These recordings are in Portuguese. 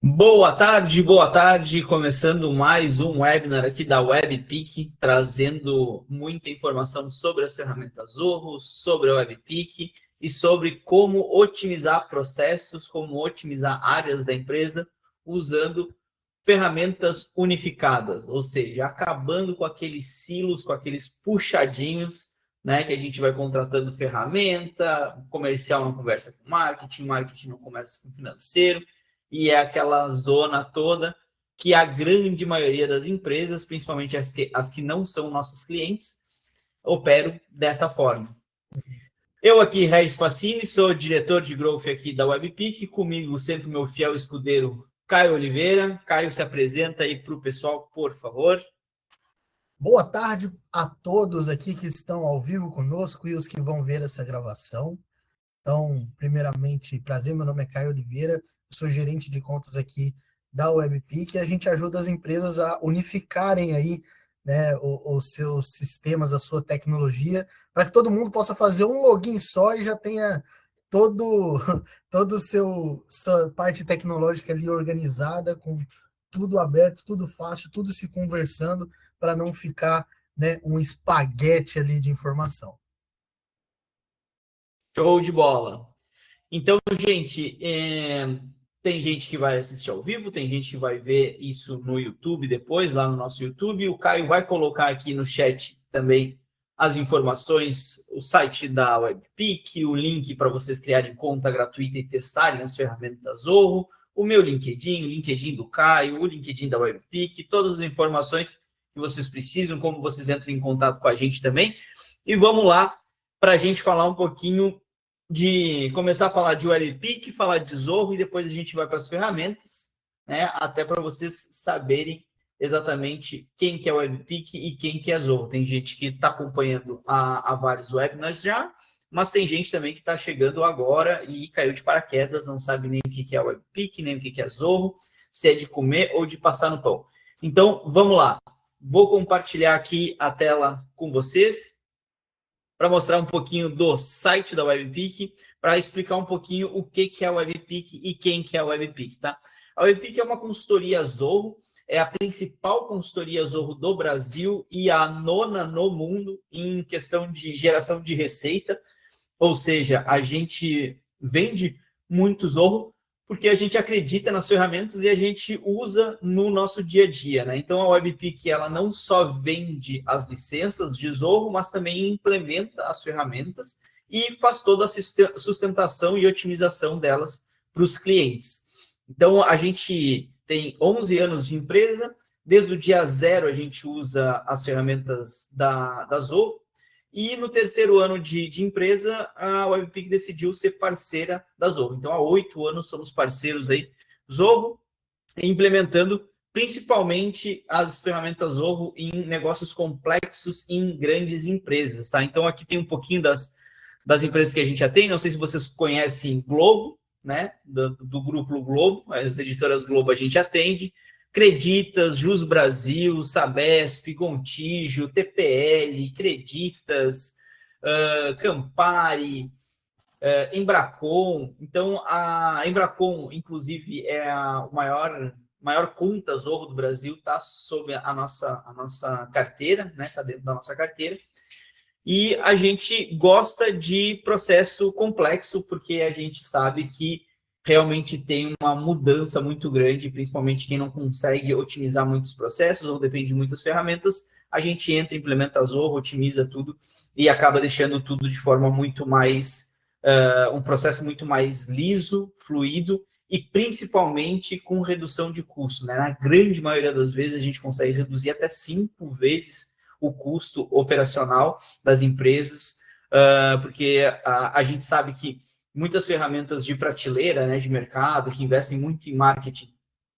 Boa tarde, começando mais um webinar aqui da WebPick, trazendo muita informação sobre as ferramentas Zorro, sobre a WebPick e sobre como otimizar processos, como otimizar áreas da empresa usando ferramentas unificadas, ou seja, acabando com aqueles silos, com aqueles puxadinhos, né, que a gente vai contratando ferramenta, comercial não conversa com marketing, marketing não conversa com financeiro, e é aquela zona toda que a grande maioria das empresas, principalmente as que não são nossos clientes, operam dessa forma. Eu aqui, Regis Facini, sou diretor de Growth aqui da WebPick, comigo sempre meu fiel escudeiro Caio Oliveira. Caio, se apresenta aí para o pessoal, por favor. Boa tarde a todos aqui que estão ao vivo conosco e os que vão ver essa gravação. Então, primeiramente, prazer, meu nome é Caio Oliveira, sou gerente de contas aqui da WebPick e a gente ajuda as empresas a unificarem aí, né, os seus sistemas, a sua tecnologia, para que todo mundo possa fazer um login só e já tenha todo todo sua parte tecnológica ali organizada, com tudo aberto, tudo fácil, tudo se conversando, para não ficar, né, um espaguete ali de informação. Show de bola. Então, gente, tem gente que vai assistir ao vivo, tem gente que vai ver isso no YouTube depois, lá no nosso YouTube. O Caio vai colocar aqui no chat também as informações, o site da WebPick, o link para vocês criarem conta gratuita e testarem as ferramentas Zorro, o meu LinkedIn, o LinkedIn do Caio, o LinkedIn da WebPick, todas as informações que vocês precisam, como vocês entram em contato com a gente também. E vamos lá para a gente falar um pouquinho de começar a falar de WebPick, falar de Zorro e depois a gente vai para as ferramentas, né? Até para vocês saberem exatamente quem que é o WebPick e quem que é Zorro. Tem gente que está acompanhando há vários webinars já, mas tem gente também que está chegando agora e caiu de paraquedas, não sabe nem o que é o WebPick, nem o que é Zorro, se é de comer ou de passar no pão. Então, vamos lá. Vou compartilhar aqui a tela com vocês para mostrar um pouquinho do site da WebPick, para explicar um pouquinho o que é a WebPick e quem que é a WebPick, tá? A WebPick é uma consultoria Zorro, é a principal consultoria Zorro do Brasil e a nona no mundo em questão de geração de receita, ou seja, a gente vende muito Zorro porque a gente acredita nas ferramentas e a gente usa no nosso dia a dia, né? Então, a WebPick, ela não só vende as licenças de Zorro, mas também implementa as ferramentas e faz toda a sustentação e otimização delas para os clientes. Então, a gente tem 11 anos de empresa, desde o dia zero a gente usa as ferramentas da Zorro, e no terceiro ano de empresa, a WebPick decidiu ser parceira da Zorro. Então, há 8 anos somos parceiros aí, Zorro, implementando principalmente as ferramentas Zorro em negócios complexos em grandes empresas, tá? Então, aqui tem um pouquinho das empresas que a já tem. Não sei se vocês conhecem Globo, né? Do grupo Globo, as editoras Globo a gente atende. Creditas, Jus Brasil, Sabesp, Gontijo, TPL, Creditas, Campari, Embracon. Então, a Embracon, inclusive, é a maior conta Zorro do Brasil, está sob a nossa carteira, né? Está dentro da nossa carteira. E a gente gosta de processo complexo, porque a gente sabe que realmente tem uma mudança muito grande, principalmente quem não consegue otimizar muitos processos ou depende de muitas ferramentas, a gente entra, implementa Zorro, otimiza tudo e acaba deixando tudo de forma muito mais, um processo muito mais liso, fluido e principalmente com redução de custo, né? Na grande maioria das vezes a gente consegue reduzir até 5 vezes o custo operacional das empresas, porque a gente sabe que muitas ferramentas de prateleira, né, de mercado, que investem muito em marketing,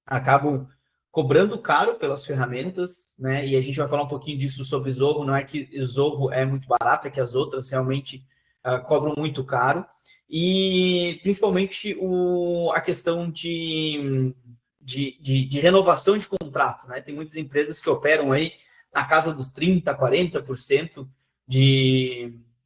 acabam cobrando caro pelas ferramentas, né? E a gente vai falar um pouquinho disso sobre Zorro. Não é que Zorro é muito barato, é que as outras realmente cobram muito caro. E principalmente a questão de renovação de contrato, né? Tem muitas empresas que operam aí na casa dos 30%, 40%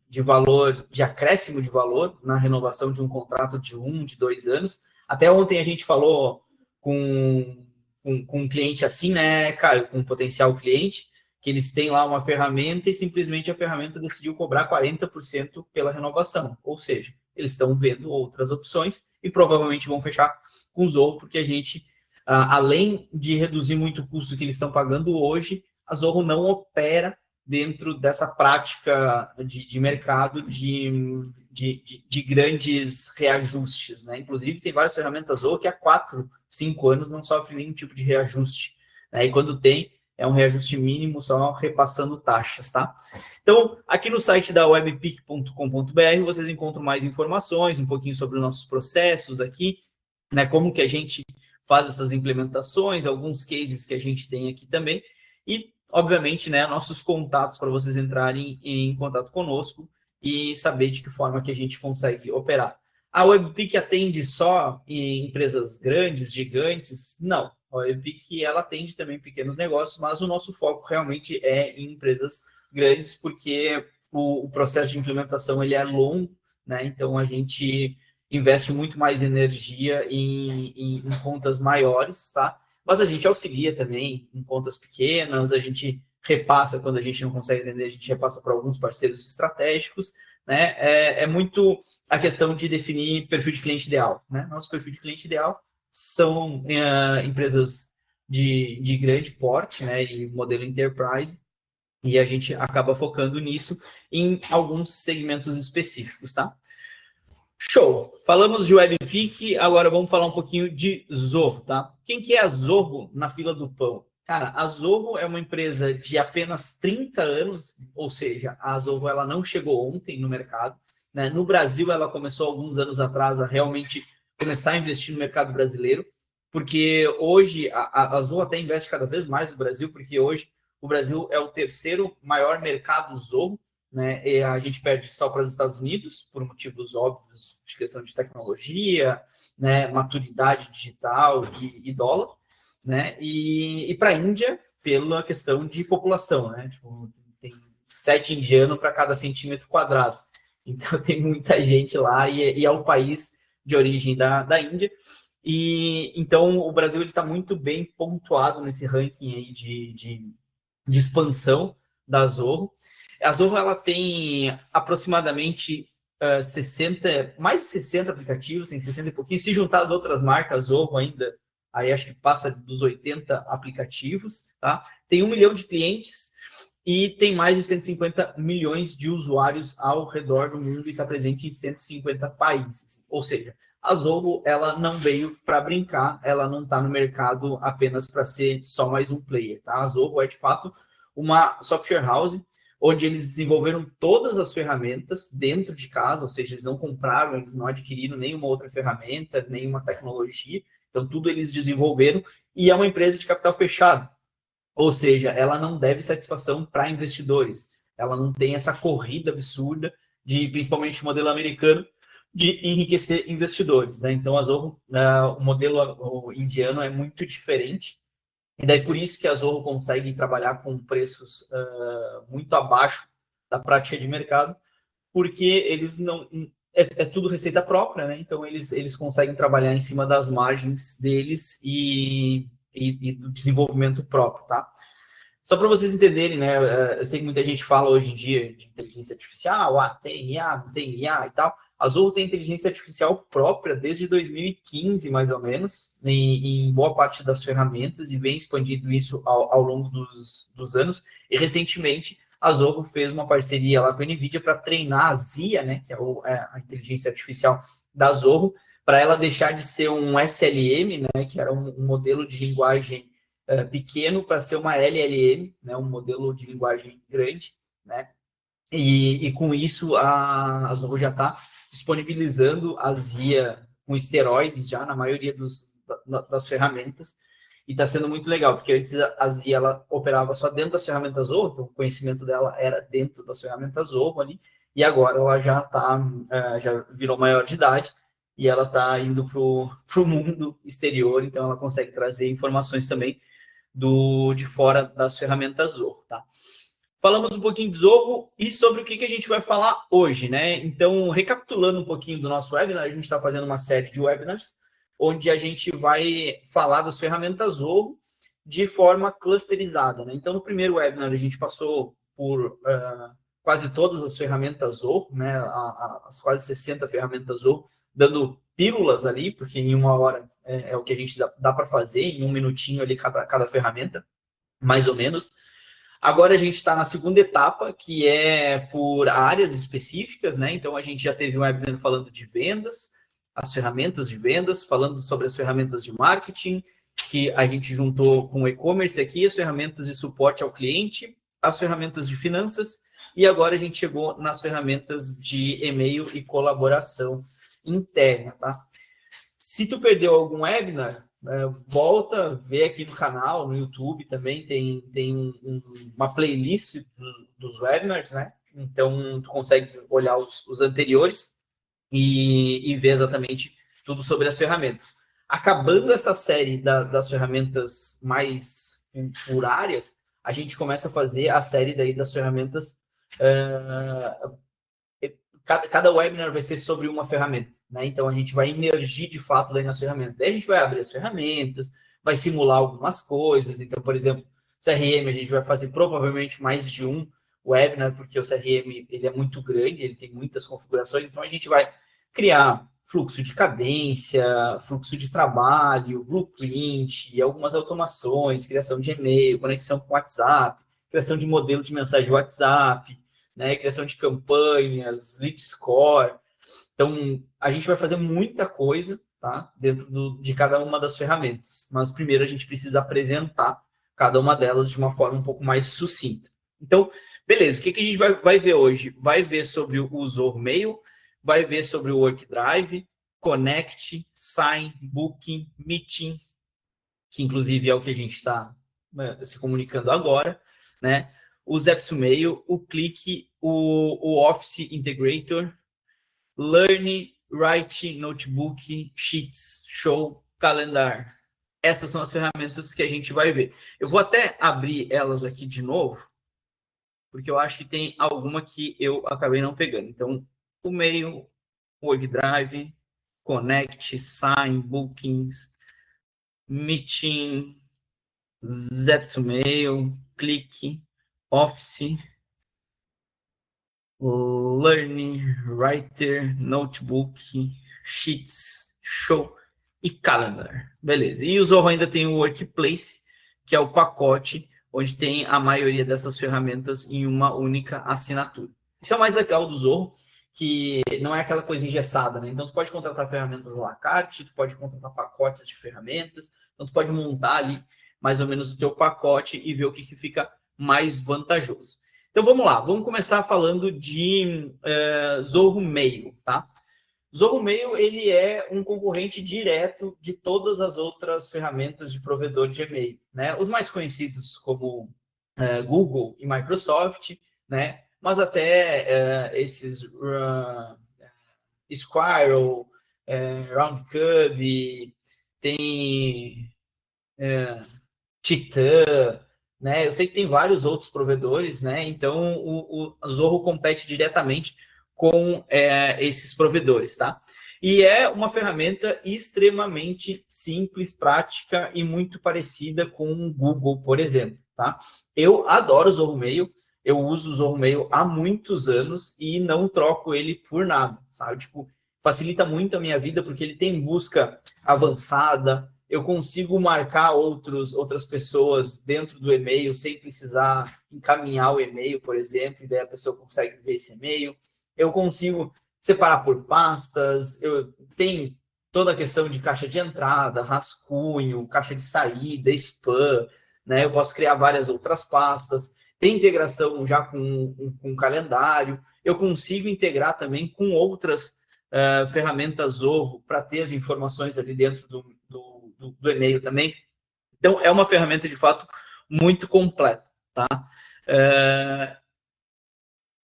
de valor, de acréscimo de valor na renovação de um contrato de 1, de 2 anos. Até ontem a gente falou com um cliente assim, né, Caio, com um potencial cliente, que eles têm lá uma ferramenta e simplesmente a ferramenta decidiu cobrar 40% pela renovação. Ou seja, eles estão vendo outras opções e provavelmente vão fechar com o Zorro, porque a gente, além de reduzir muito o custo que eles estão pagando hoje, a Zorro não opera dentro dessa prática de mercado de grandes reajustes, né? Inclusive, tem várias ferramentas Zorro que há 4, 5 anos não sofrem nenhum tipo de reajuste, né? E quando tem, é um reajuste mínimo, só repassando taxas, tá? Então, aqui no site da webpic.com.br, vocês encontram mais informações, um pouquinho sobre os nossos processos aqui, né? Como que a gente faz essas implementações, alguns cases que a gente tem aqui também, e, obviamente, né, nossos contatos para vocês entrarem em contato conosco e saber de que forma que a gente consegue operar. A Webpic atende só em empresas grandes, gigantes? Não. A Webpic, ela atende também pequenos negócios, mas o nosso foco realmente é em empresas grandes, porque o processo de implementação ele é longo, né? Então, a gente investe muito mais energia em contas maiores, tá? Mas a gente auxilia também em contas pequenas, a gente repassa quando a gente não consegue vender, a gente repassa para alguns parceiros estratégicos, né? É muito a questão de definir perfil de cliente ideal, né? Nosso perfil de cliente ideal são empresas de grande porte, né? E modelo enterprise, e a gente acaba focando nisso em alguns segmentos específicos, tá? Show! Falamos de Webpic, agora vamos falar um pouquinho de Zorro, tá? Quem que é a Zorro na fila do pão? Cara, a Zorro é uma empresa de apenas 30 anos, ou seja, a Zorro ela não chegou ontem no mercado, né? No Brasil, ela começou alguns anos atrás a realmente começar a investir no mercado brasileiro, porque hoje a Zorro até investe cada vez mais no Brasil, porque hoje o Brasil é o terceiro maior mercado Zorro, né? E a gente perde só para os Estados Unidos, por motivos óbvios de questão de tecnologia, né? Maturidade digital e dólar, né? E para a Índia, pela questão de população, né? Tipo, tem 7 indianos para cada centímetro quadrado. Então, tem muita gente lá e é o país de origem da Índia. E então, o Brasil está muito bem pontuado nesse ranking aí de expansão da Zorro. A Zorro ela tem aproximadamente 60, mais de 60 aplicativos, tem 60 e pouquinho. Se juntar as outras marcas, Zorro ainda, aí acho que passa dos 80 aplicativos, tá? Tem 1 milhão de clientes e tem mais de 150 milhões de usuários ao redor do mundo e está presente em 150 países. Ou seja, a Zorro ela não veio para brincar, ela não está no mercado apenas para ser só mais um player, tá? A Zorro é, de fato, uma software house onde eles desenvolveram todas as ferramentas dentro de casa, ou seja, eles não compraram, eles não adquiriram nenhuma outra ferramenta, nenhuma tecnologia, então tudo eles desenvolveram, e é uma empresa de capital fechado, ou seja, ela não deve satisfação para investidores, ela não tem essa corrida absurda, principalmente o modelo americano, de enriquecer investidores, né? Então, a Zorro, o modelo indiano é muito diferente, e daí por isso que a Zorro consegue trabalhar com preços muito abaixo da prática de mercado, porque eles não... É tudo receita própria, né? Então eles conseguem trabalhar em cima das margens deles e do desenvolvimento próprio, tá? Só para vocês entenderem, né? Eu sei que muita gente fala hoje em dia de inteligência artificial, tem IA, não tem IA e tal. A Zorro tem inteligência artificial própria desde 2015, mais ou menos, em boa parte das ferramentas, e vem expandindo isso ao longo dos anos. E, recentemente, a Zorro fez uma parceria lá com a NVIDIA para treinar a ZIA, né, que é a inteligência artificial da Zorro, para ela deixar de ser um SLM, né, que era um modelo de linguagem pequeno, para ser uma LLM, né, um modelo de linguagem grande, né? E com isso, a Zorro já está disponibilizando a ZIA com esteroides já na maioria das ferramentas, e está sendo muito legal, porque antes a ZIA ela operava só dentro das ferramentas Zorro, então o conhecimento dela era dentro das ferramentas Zorro ali, e agora ela já virou maior de idade, e ela está indo para o mundo exterior, então ela consegue trazer informações também de fora das ferramentas Zorro, tá? Falamos um pouquinho de Zorro e sobre o que a gente vai falar hoje, né? Então, recapitulando um pouquinho do nosso webinar, a gente está fazendo uma série de webinars onde a gente vai falar das ferramentas Zorro de forma clusterizada, né? Então, no primeiro webinar, a gente passou por quase todas as ferramentas Zorro, né? As quase 60 ferramentas Zorro, dando pílulas ali, porque em 1 hora é o que a gente dá para fazer, em 1 minutinho ali cada ferramenta, mais ou menos. Agora a gente está na segunda etapa, que é por áreas específicas, né? Então a gente já teve um webinar falando de vendas, as ferramentas de vendas, falando sobre as ferramentas de marketing, que a gente juntou com o e-commerce aqui, as ferramentas de suporte ao cliente, as ferramentas de finanças, e agora a gente chegou nas ferramentas de e-mail e colaboração interna, tá? Se tu perdeu algum webinar, volta, vê aqui no canal, no YouTube também tem uma playlist dos webinars, né? Então, tu consegue olhar os anteriores e ver exatamente tudo sobre as ferramentas. Acabando essa série das ferramentas mais por áreas, a gente começa a fazer a série daí das ferramentas. Cada webinar vai ser sobre uma ferramenta, né? Então a gente vai emergir de fato daí nas ferramentas. Daí a gente vai abrir as ferramentas, vai simular algumas coisas. Então, por exemplo, CRM, a gente vai fazer provavelmente mais de um webinar, porque o CRM ele é muito grande, ele tem muitas configurações. Então a gente vai criar fluxo de cadência, fluxo de trabalho, blueprint, algumas automações, criação de e-mail, conexão com WhatsApp, criação de modelo de mensagem WhatsApp, né, criação de campanhas, lead score. Então, a gente vai fazer muita coisa, tá, dentro de cada uma das ferramentas. Mas primeiro a gente precisa apresentar cada uma delas de uma forma um pouco mais sucinta. Então, beleza, o que a gente vai ver hoje? Vai ver sobre o Zorro Mail, vai ver sobre o WorkDrive, Connect, Sign, Booking, Meeting, que inclusive é o que a gente está se comunicando agora, né? O Zap2Mail, o Click, o Office Integrator, Learn, Write, Notebook, Sheets, Show, Calendar. Essas são as ferramentas que a gente vai ver. Eu vou até abrir elas aqui de novo, porque eu acho que tem alguma que eu acabei não pegando. Então, o Mail, WorkDrive, Connect, Sign, Bookings, Meeting, Zap2Mail, Click, Office, Learn, Writer, Notebook, Sheets, Show e Calendar. Beleza. E o Zorro ainda tem o Workplace, que é o pacote onde tem a maioria dessas ferramentas em uma única assinatura. Isso é o mais legal do Zorro, que não é aquela coisa engessada, né? Então, tu pode contratar ferramentas à la carte, tu pode contratar pacotes de ferramentas, então tu pode montar ali mais ou menos o teu pacote e ver o que fica mais vantajoso. Então, vamos lá. Vamos começar falando de Zorro Mail, tá? Zorro Mail, ele é um concorrente direto de todas as outras ferramentas de provedor de e-mail, né? Os mais conhecidos como Google e Microsoft, né? Mas até esses Squirrel, Roundcube, tem Titan, né? Eu sei que tem vários outros provedores, né? Então o Zorro compete diretamente com esses provedores, tá? E é uma ferramenta extremamente simples, prática e muito parecida com o Google, por exemplo, tá? Eu adoro o Zorro Mail, eu uso o Zorro Mail há muitos anos e não troco ele por nada, sabe? Tipo, facilita muito a minha vida porque ele tem busca avançada, eu consigo marcar outras pessoas dentro do e-mail sem precisar encaminhar o e-mail, por exemplo, e daí a pessoa consegue ver esse e-mail. Eu consigo separar por pastas, eu tenho toda a questão de caixa de entrada, rascunho, caixa de saída, spam, né? Eu posso criar várias outras pastas, tem integração já com calendário, eu consigo integrar também com outras ferramentas Zorro para ter as informações ali dentro do e-mail também. Então, é uma ferramenta, de fato, muito completa, tá?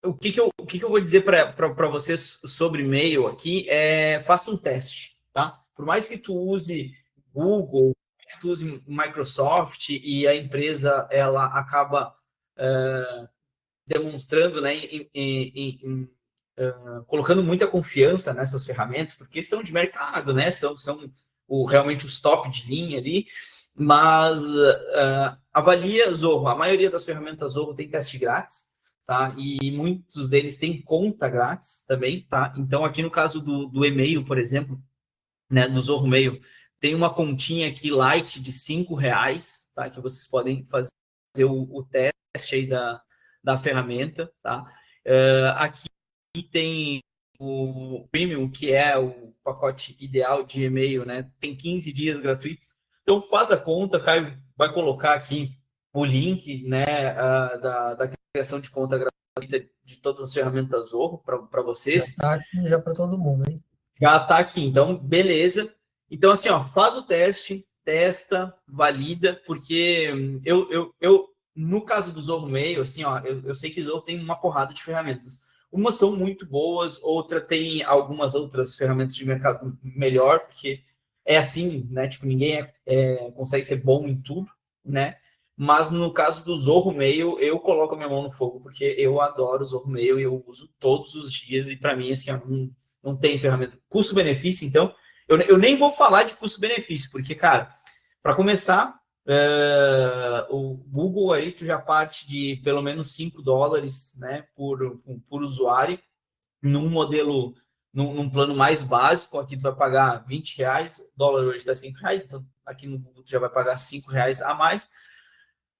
O que eu vou dizer para vocês sobre e-mail aqui é faça um teste, tá? Por mais que tu use Google, que tu use Microsoft e a empresa ela acaba demonstrando, né, colocando muita confiança nessas ferramentas, porque são de mercado, né? São realmente os top de linha ali, mas avalia Zorro. A maioria das ferramentas Zorro tem teste grátis, tá? E muitos deles têm conta grátis também, tá? Então, aqui no caso do e-mail, por exemplo, né, do Zorro Mail, tem uma continha aqui light de R$ 5, tá? Que vocês podem fazer o teste aí da ferramenta, tá? Aqui tem o Premium, que é o pacote ideal de e-mail, né? Tem 15 dias gratuito. Então, faz a conta, Caio vai colocar aqui o link, né, da criação de conta gratuita de todas as ferramentas Zorro para vocês. Já está aqui já para todo mundo, hein? Já está aqui, então, beleza. Então, assim, ó, faz o teste, testa, valida, porque eu no caso do Zorro Mail, assim, ó, eu sei que o Zorro tem uma porrada de ferramentas. Umas são muito boas, outra tem algumas outras ferramentas de mercado melhor, porque é assim, né? Tipo, ninguém consegue ser bom em tudo, né? Mas no caso do Zorro Mail, eu coloco a minha mão no fogo, porque eu adoro o Zorro Mail e eu uso todos os dias, e para mim, assim, ó, não tem ferramenta. Custo-benefício, então, eu nem vou falar de custo-benefício, porque, cara, para começar, o Google aí tu já parte de pelo menos $5, né, por usuário, num modelo, num plano mais básico. Aqui tu vai pagar R$ 20, o dólar hoje está R$ 5, então aqui no Google tu já vai pagar R$ 5 a mais.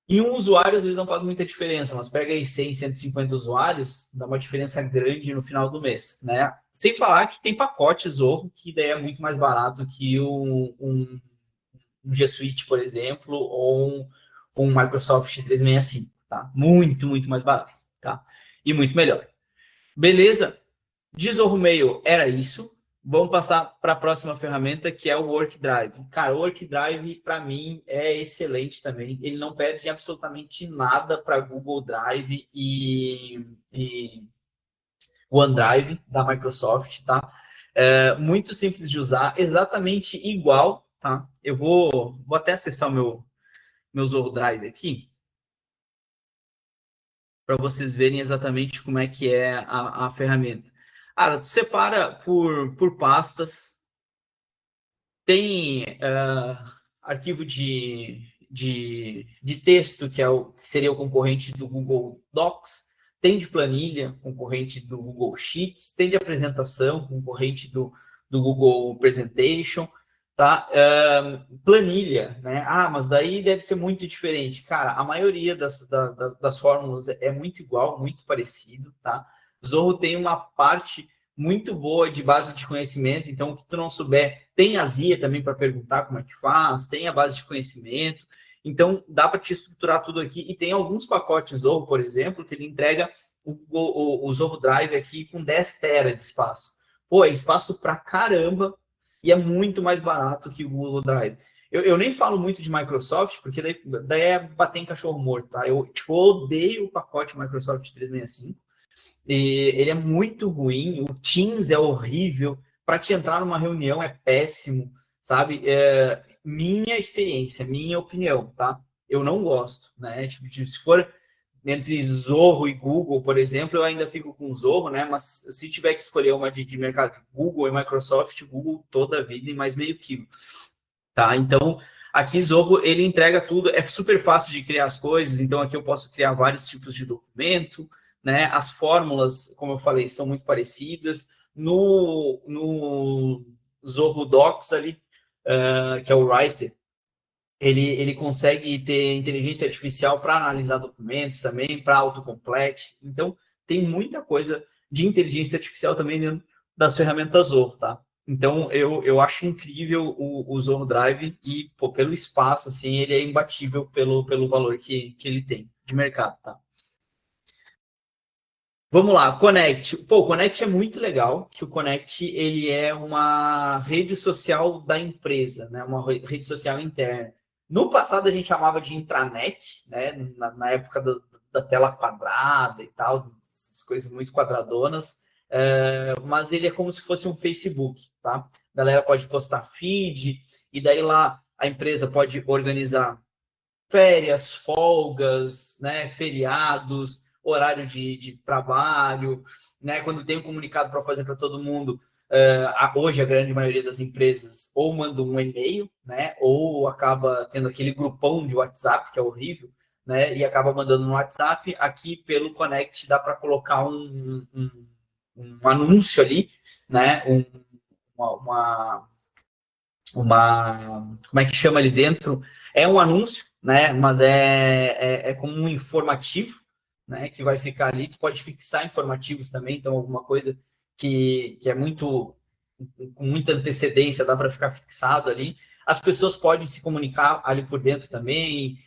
E um usuário às vezes não faz muita diferença, mas pega aí 100, 150 usuários, dá uma diferença grande no final do mês, né? Sem falar que tem pacote Zorro, que daí é muito mais barato que um G Suite, por exemplo, ou um Microsoft 365, tá? Muito, muito mais barato, tá? E muito melhor. Beleza? De Zorro Mail era isso. Vamos passar para a próxima ferramenta, que é o OrkDrive. Cara, o OrkDrive, para mim, é excelente também. Ele não perde absolutamente nada para Google Drive e OneDrive da Microsoft, tá? Muito simples de usar, exatamente igual, tá? Eu vou até acessar o meu Zorro Drive aqui, para vocês verem exatamente como é que é a ferramenta. Cara, tu separa por pastas. Tem arquivo de texto, que seria o concorrente do Google Docs. Tem de planilha, concorrente do Google Sheets. Tem de apresentação, concorrente do Google Presentation. Tá? Planilha, né? Ah, mas daí deve ser muito diferente. Cara, a maioria das fórmulas é muito igual, muito parecido, tá? Zorro tem uma parte muito boa de base de conhecimento, então o que tu não souber, tem a ZIA também para perguntar como é que faz, tem a base de conhecimento, então dá para te estruturar tudo aqui. E tem alguns pacotes Zorro, por exemplo, que ele entrega o Zorro Drive aqui com 10 TB de espaço. Pô, é espaço para caramba, e é muito mais barato que o Google Drive. Eu nem falo muito de Microsoft, porque daí é bater em cachorro morto, tá? Eu odeio o pacote Microsoft 365. E ele é muito ruim, o Teams é horrível, para te entrar numa reunião é péssimo, sabe? Minha experiência, minha opinião, tá? Eu não gosto, né? Tipo, se for entre Zorro e Google, por exemplo, eu ainda fico com Zorro, né? Mas se tiver que escolher uma de mercado, Google e Microsoft, Google toda a vida e mais meio quilo, tá? Então, aqui Zorro, ele entrega tudo, é super fácil de criar as coisas, então aqui eu posso criar vários tipos de documento, né? As fórmulas, como eu falei, são muito parecidas. No Zorro Docs ali, que é o Writer, ele consegue ter inteligência artificial para analisar documentos também, para autocomplete. Então, tem muita coisa de inteligência artificial também dentro das ferramentas Zorro, tá? Então, eu acho incrível o Zorro Drive e, pô, pelo espaço, assim, ele é imbatível pelo valor que ele tem de mercado, tá? Vamos lá, Connect. Pô, o Connect é muito legal, que o Connect, ele é uma rede social da empresa, né? Uma rede social interna. No passado, a gente chamava de intranet, né? Na época da tela quadrada e tal, essas coisas muito quadradonas. Mas ele é como se fosse um Facebook, tá? A galera pode postar feed, e daí lá a empresa pode organizar férias, folgas, né, feriados, horário de trabalho, né, quando tem um comunicado para fazer para todo mundo, Hoje a grande maioria das empresas ou manda um e-mail, né, ou acaba tendo aquele grupão de WhatsApp, que é horrível, né, e acaba mandando no WhatsApp. Aqui pelo Connect dá para colocar um anúncio ali, né, uma, como é que chama ali dentro? É um anúncio, né, mas é como um informativo, né, que vai ficar ali, que pode fixar informativos também, então alguma coisa que é muito com muita antecedência, dá para ficar fixado ali. As pessoas podem se comunicar ali por dentro também,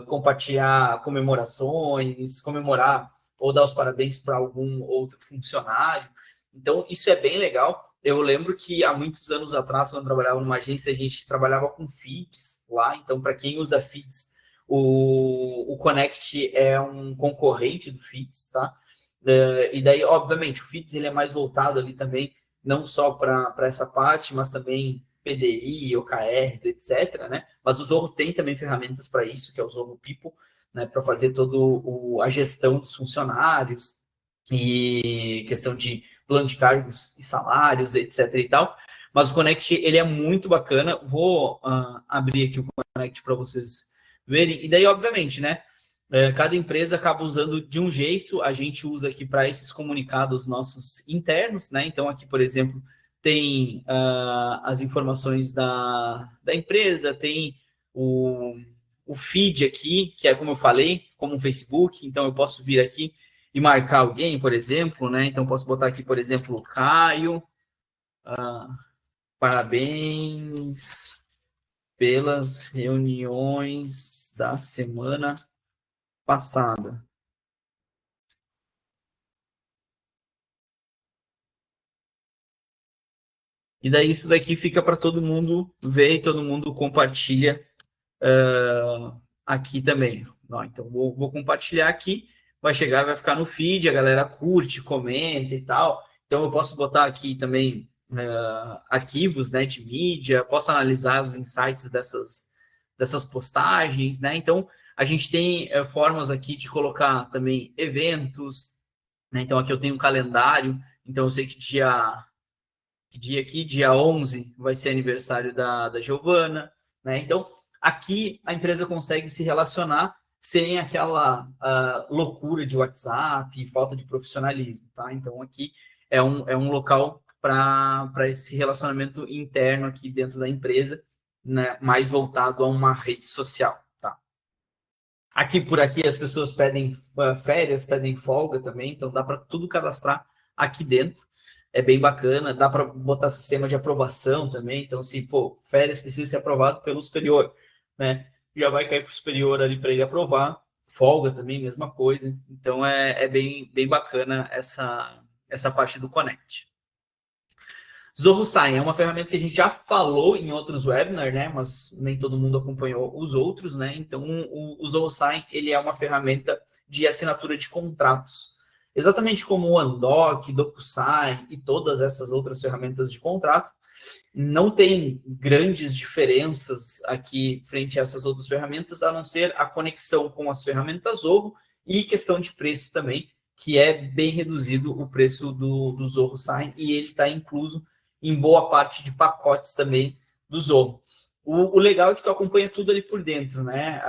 compartilhar comemorações, comemorar ou dar os parabéns para algum outro funcionário. Então, isso é bem legal. Eu lembro que há muitos anos atrás, quando eu trabalhava numa agência, a gente trabalhava com feeds lá. Então, para quem usa feeds, o Connect é um concorrente do feeds, tá? E daí, obviamente, o feeds ele é mais voltado ali também não só para essa parte, mas também PDI, OKRs, etc., né? Mas o Zorro tem também ferramentas para isso, que é o Zorro People, né? Para fazer toda a gestão dos funcionários e questão de plano de cargos e salários, etc. e tal. Mas o Connect, ele é muito bacana. Vou abrir aqui o Connect para vocês verem. E daí, obviamente, né? Cada empresa acaba usando de um jeito, a gente usa aqui para esses comunicados nossos internos, né? Então, aqui, por exemplo, tem as informações da empresa, tem o feed aqui, que é como eu falei, como o Facebook, então eu posso vir aqui e marcar alguém, por exemplo, né? Então, posso botar aqui, por exemplo, Caio, parabéns pelas reuniões da semana passada. E daí isso daqui fica para todo mundo ver e todo mundo compartilha aqui também. Então, vou compartilhar aqui, vai chegar, vai ficar no feed, a galera curte, comenta e tal. Então, eu posso botar aqui também arquivos, né, de mídia, posso analisar os insights dessas postagens, né? Então, a gente tem formas aqui de colocar também eventos, né? Então, aqui eu tenho um calendário, então eu sei que dia aqui, dia 11, vai ser aniversário da Giovana, né? Então, aqui a empresa consegue se relacionar sem aquela loucura de WhatsApp, falta de profissionalismo, tá? Então, aqui é um local para esse relacionamento interno aqui dentro da empresa, né? Mais voltado a uma rede social, tá? Aqui, por aqui, as pessoas pedem férias, pedem folga também, então dá para tudo cadastrar aqui dentro. É bem bacana, dá para botar sistema de aprovação também. Então, se, férias precisa ser aprovado pelo superior, né? Já vai cair para o superior ali para ele aprovar. Folga também, mesma coisa. Então, é bem bacana essa parte do Connect. Zorro Sign é uma ferramenta que a gente já falou em outros webinars, né? Mas nem todo mundo acompanhou os outros, né? Então, o Zorro Sign, ele é uma ferramenta de assinatura de contratos. Exatamente como o Andoc, DocuSign e todas essas outras ferramentas de contrato, não tem grandes diferenças aqui frente a essas outras ferramentas, a não ser a conexão com as ferramentas Zorro e questão de preço também, que é bem reduzido o preço do Zorro Sign e ele está incluso em boa parte de pacotes também do Zorro. O legal é que tu acompanha tudo ali por dentro, né?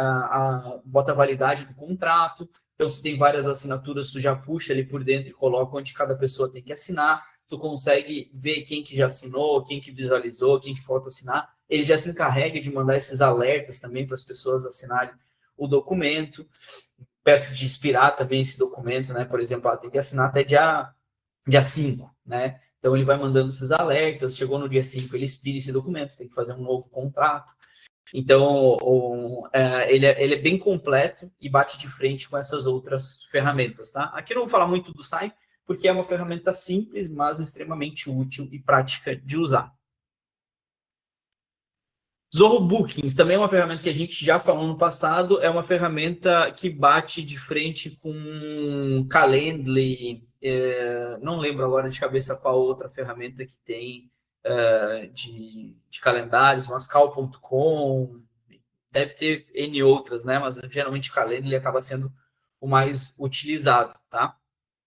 Bota a validade do contrato, então se tem várias assinaturas, tu já puxa ali por dentro e coloca onde cada pessoa tem que assinar, tu consegue ver quem que já assinou, quem que visualizou, quem que falta assinar, ele já se encarrega de mandar esses alertas também para as pessoas assinarem o documento, perto de expirar também esse documento, né? Por exemplo, tem que assinar até dia 5, né? Então, ele vai mandando esses alertas, chegou no dia 5, ele expira esse documento, tem que fazer um novo contrato. Então, ele é bem completo e bate de frente com essas outras ferramentas, tá? Aqui eu não vou falar muito do Sign, porque é uma ferramenta simples, mas extremamente útil e prática de usar. Zorro Bookings também é uma ferramenta que a gente já falou no passado, é uma ferramenta que bate de frente com Calendly, não lembro agora de cabeça qual outra ferramenta que tem de calendários, mas cal.com, deve ter N outras, né? Mas geralmente o Calendly acaba sendo o mais utilizado, tá?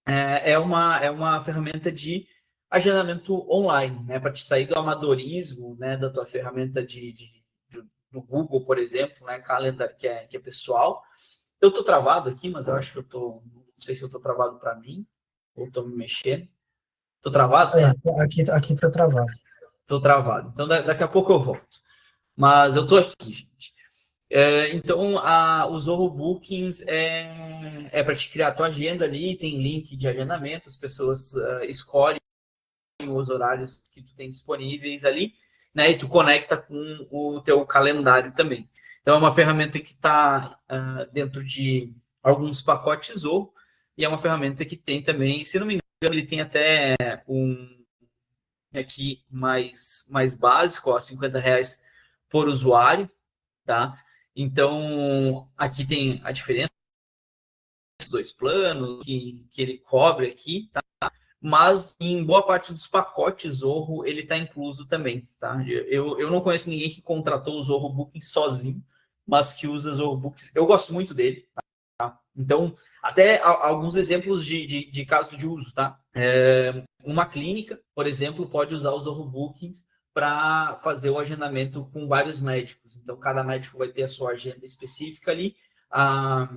É uma ferramenta de agendamento online, né? Para te sair do amadorismo, né? Da tua ferramenta do Google, por exemplo, né? Calendar, que é pessoal. Eu estou travado aqui, mas eu acho que eu estou. Não sei se eu estou travado para mim, ou estou me mexendo. Estou travado, cara? Aqui tá travado. Estou travado. Então, daqui a pouco eu volto. Mas eu estou aqui, gente. Então, o Zorro Bookings é para te criar a tua agenda ali, tem link de agendamento, as pessoas escolhem os horários que tu tem disponíveis ali, né? E tu conecta com o teu calendário também. Então, é uma ferramenta que está dentro de alguns pacotes Zorro, e é uma ferramenta que tem também, se não me engano, ele tem até um aqui mais básico, ó, R$ 50 por usuário, tá? Então, aqui tem a diferença dos dois planos que ele cobre aqui, tá? Mas em boa parte dos pacotes Zorro, ele está incluso também, tá? Eu não conheço ninguém que contratou o Zorro Booking sozinho, mas que usa Zorro Bookings. Eu gosto muito dele, tá? Então, até alguns exemplos de caso de uso, tá? Uma clínica, por exemplo, pode usar os Zorro Bookings para fazer o agendamento com vários médicos. Então, cada médico vai ter a sua agenda específica ali. A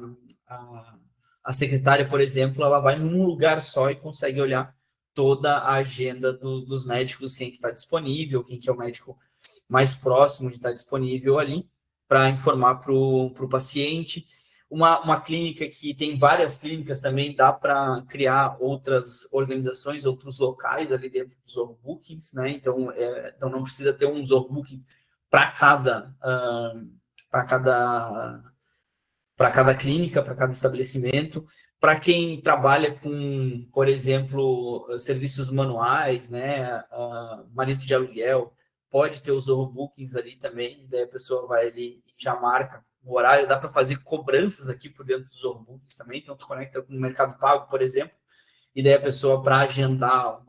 secretária, por exemplo, ela vai num lugar só e consegue olhar toda a agenda dos médicos, quem que está disponível, quem que é o médico mais próximo de estar disponível ali, para informar para o paciente. Uma clínica que tem várias clínicas também, dá para criar outras organizações, outros locais ali dentro dos Zorro Bookings, né? Então não precisa ter um Zorro Booking para cada clínica, para cada estabelecimento. Para quem trabalha com, por exemplo, serviços manuais, né, marido de aluguel, pode ter os Zorro Bookings ali também, daí a pessoa vai ali e já marca o horário, dá para fazer cobranças aqui por dentro dos Zorro Bookings também, então tu conecta com o Mercado Pago, por exemplo, e daí a pessoa, para agendar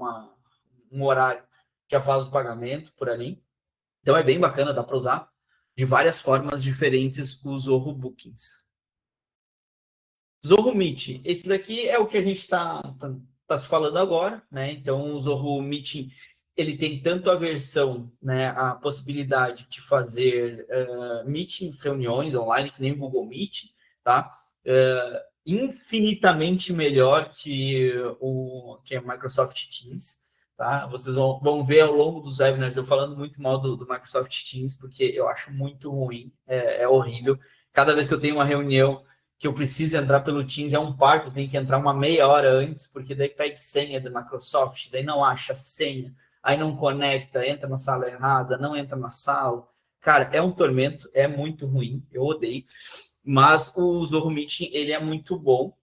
um horário, já faz o pagamento por ali. Então é bem bacana, dá para usar de várias formas diferentes os Zorro Bookings. Zorro Meeting, esse daqui é o que a gente tá se falando agora, né? Então, o Zorro Meeting, ele tem tanto a versão, né, a possibilidade de fazer meetings, reuniões online, que nem o Google Meet, tá? Infinitamente melhor que a Microsoft Teams, tá? Vocês vão ver ao longo dos webinars eu falando muito mal do Microsoft Teams, porque eu acho muito ruim, é horrível. Cada vez que eu tenho uma reunião que eu preciso entrar pelo Teams, é um parto, eu tenho que entrar uma meia hora antes, porque daí pede senha da Microsoft, daí não acha senha, aí não conecta, entra na sala errada, não entra na sala. Cara, é um tormento, é muito ruim, eu odeio. Mas o Zorro Meeting, ele é muito bom,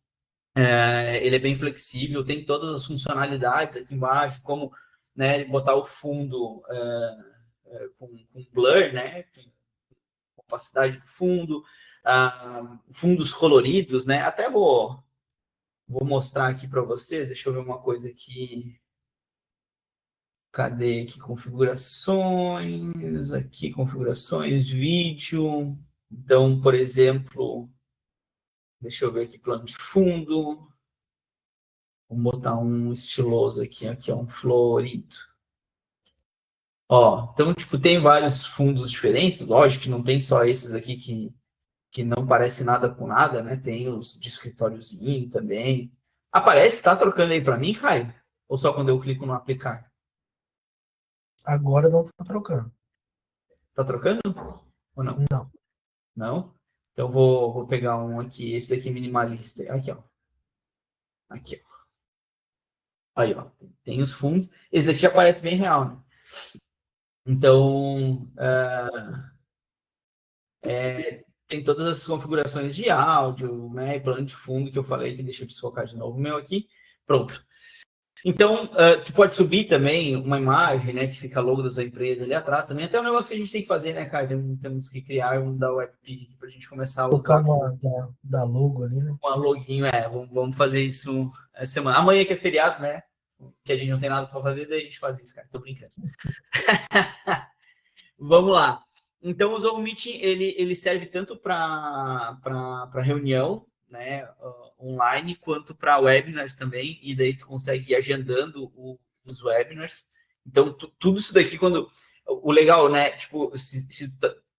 ele é bem flexível, tem todas as funcionalidades aqui embaixo, como, né, botar o fundo com blur, né, opacidade do fundo, fundos coloridos, né? Até vou mostrar aqui para vocês. Deixa eu ver uma coisa aqui. Cadê aqui? Configurações. Aqui, configurações, vídeo. Então, por exemplo, deixa eu ver aqui, plano de fundo. Vamos botar um estiloso aqui. Aqui é um florido. Ó, então, tipo, tem vários fundos diferentes. Lógico que não tem só esses aqui que não parece nada com nada, né? Tem os de escritóriozinho também. Aparece, tá trocando aí para mim, Caio? Ou só quando eu clico no aplicar? Agora não tá trocando. Tá trocando? Ou não? Não. Não? Então vou pegar um aqui, esse daqui minimalista. Aqui, ó. Aqui, ó. Aí, ó. Tem os fundos. Esse aqui já parece bem real, né? Então, tem todas as configurações de áudio, né? Plano de fundo que eu falei, que deixa eu desfocar de novo o meu aqui. Pronto. Então, tu pode subir também uma imagem, né, que fica logo da sua empresa ali atrás também. Até um negócio que a gente tem que fazer, né, cara? Temos que criar um da Webpick para a gente começar a usar. Colocar uma da logo ali, né? Um loginho, vamos fazer isso essa semana. Amanhã que é feriado, né? Que a gente não tem nada para fazer, daí a gente faz isso, cara. Tô brincando. Vamos lá. Então, o Zoom Meeting, ele serve tanto para reunião, né, online, quanto para webinars também, e daí tu consegue ir agendando nos webinars. Então, tudo isso daqui, quando... O legal, né? Tipo, se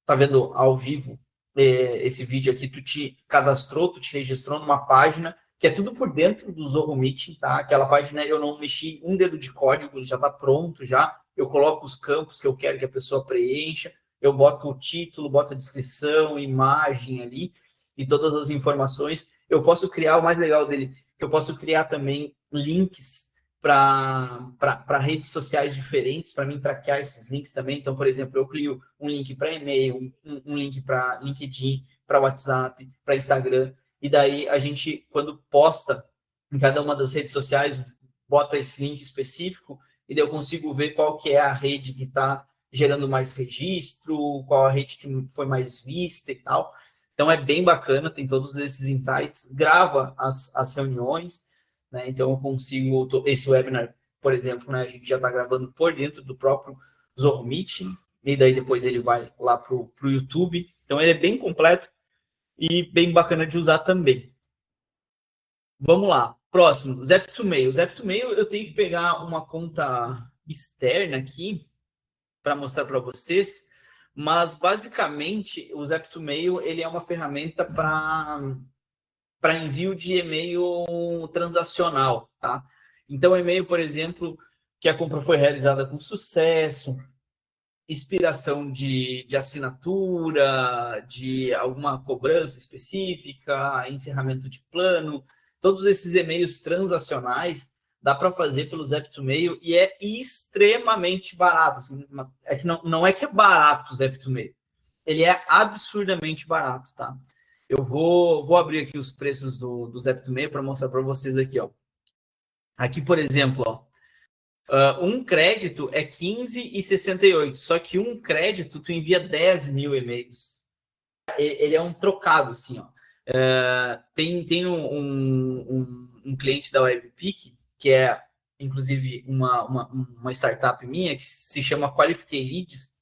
tá vendo ao vivo esse vídeo aqui, tu te cadastrou, tu te registrou numa página que é tudo por dentro do Zorro Meeting, tá? Aquela página eu não mexi um dedo de código, ele já tá pronto já. Eu coloco os campos que eu quero que a pessoa preencha, eu boto o título, boto a descrição, imagem ali e todas as informações. Eu posso criar, o mais legal dele, que eu posso criar também links para redes sociais diferentes, para mim traquear esses links também. Então, por exemplo, eu crio um link para e-mail, um link para LinkedIn, para WhatsApp, para Instagram, e daí a gente, quando posta em cada uma das redes sociais, bota esse link específico, e daí eu consigo ver qual que é a rede que está gerando mais registro, qual a rede que foi mais vista e tal. Então é bem bacana, tem todos esses insights, grava as reuniões, né? Então eu consigo, esse webinar, por exemplo, né, a gente já está gravando por dentro do próprio Zorro Meeting, e daí depois ele vai lá para o YouTube. Então ele é bem completo e bem bacana de usar também. Vamos lá, próximo, Zap2Mail. Zap2Mail eu tenho que pegar uma conta externa aqui para mostrar para vocês, mas basicamente o Zap2Mail ele é uma ferramenta para envio de e-mail transacional, tá? Então, e-mail, por exemplo, que a compra foi realizada com sucesso, expiração de assinatura, de alguma cobrança específica, encerramento de plano, todos esses e-mails transacionais dá para fazer pelo Zap2Mail e é extremamente barato. Assim, é que não é que é barato o Zap2Mail, ele é absurdamente barato, tá? Eu vou abrir aqui os preços do Zap2Mail para mostrar para vocês aqui, ó. Aqui, por exemplo, ó, um crédito é 15,68, só que um crédito tu envia 10 mil e-mails. Ele é um trocado, assim, ó. Tem um cliente da Webpick, que é, inclusive, uma startup minha, que se chama Qualified Leads.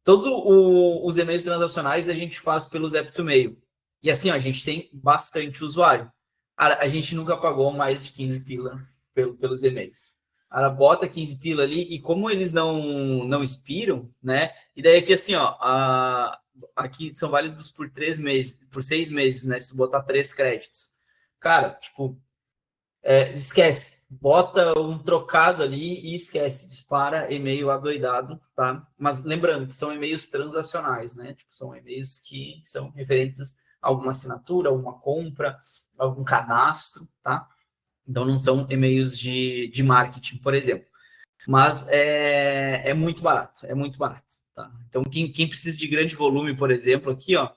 Todos os e-mails transacionais a gente faz pelo Zap2Mail. E assim, ó, a gente tem bastante usuário. A gente nunca pagou mais de 15 pila pelos e-mails. Ela bota 15 pila ali e como eles não expiram, né? E daí aqui assim, ó, aqui são válidos por 3 meses, por 6 meses, né? Se tu botar 3 créditos. Cara, tipo, esquece, bota um trocado ali e esquece, dispara e-mail adoidado, tá? Mas lembrando que são e-mails transacionais, né? Tipo, são e-mails que são referentes a alguma assinatura, alguma compra, algum cadastro, tá? Então não são e-mails de marketing, por exemplo. Mas é muito barato, é muito barato, tá? Então quem precisa de grande volume, por exemplo, aqui, ó,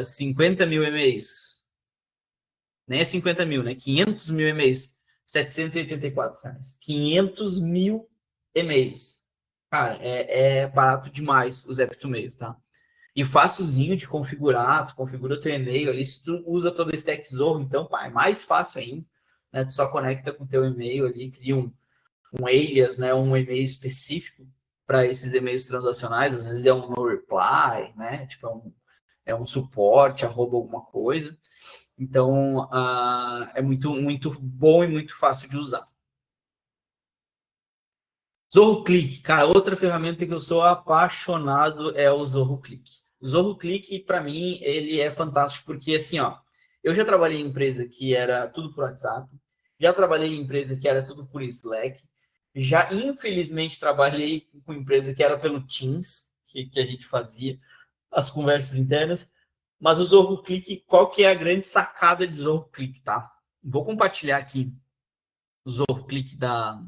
50 mil e-mails, nem é 50 mil, né? 500 mil e-mails, R$ 784. 500 mil e-mails. Cara, é barato demais o Zap2Mail, tá? E facilzinho de configurar, tu configura o teu e-mail ali, se tu usa todo esse stack Zorro, então, pá, é mais fácil ainda, né? Tu só conecta com o teu e-mail ali, cria um alias, né? Um e-mail específico para esses e-mails transacionais, às vezes é um no reply, né? Tipo, é um suporte, arroba alguma coisa. Então, é muito, muito bom e muito fácil de usar. Zorro Click, cara, outra ferramenta que eu sou apaixonado é o Zorro Click. O Zorro Click, para mim, ele é fantástico porque, assim, ó, eu já trabalhei em empresa que era tudo por WhatsApp, já trabalhei em empresa que era tudo por Slack, já, infelizmente, trabalhei com empresa que era pelo Teams, que a gente fazia as conversas internas, mas o Zorro Click, qual que é a grande sacada de Zorro Click, tá? Vou compartilhar aqui o Zorro Click da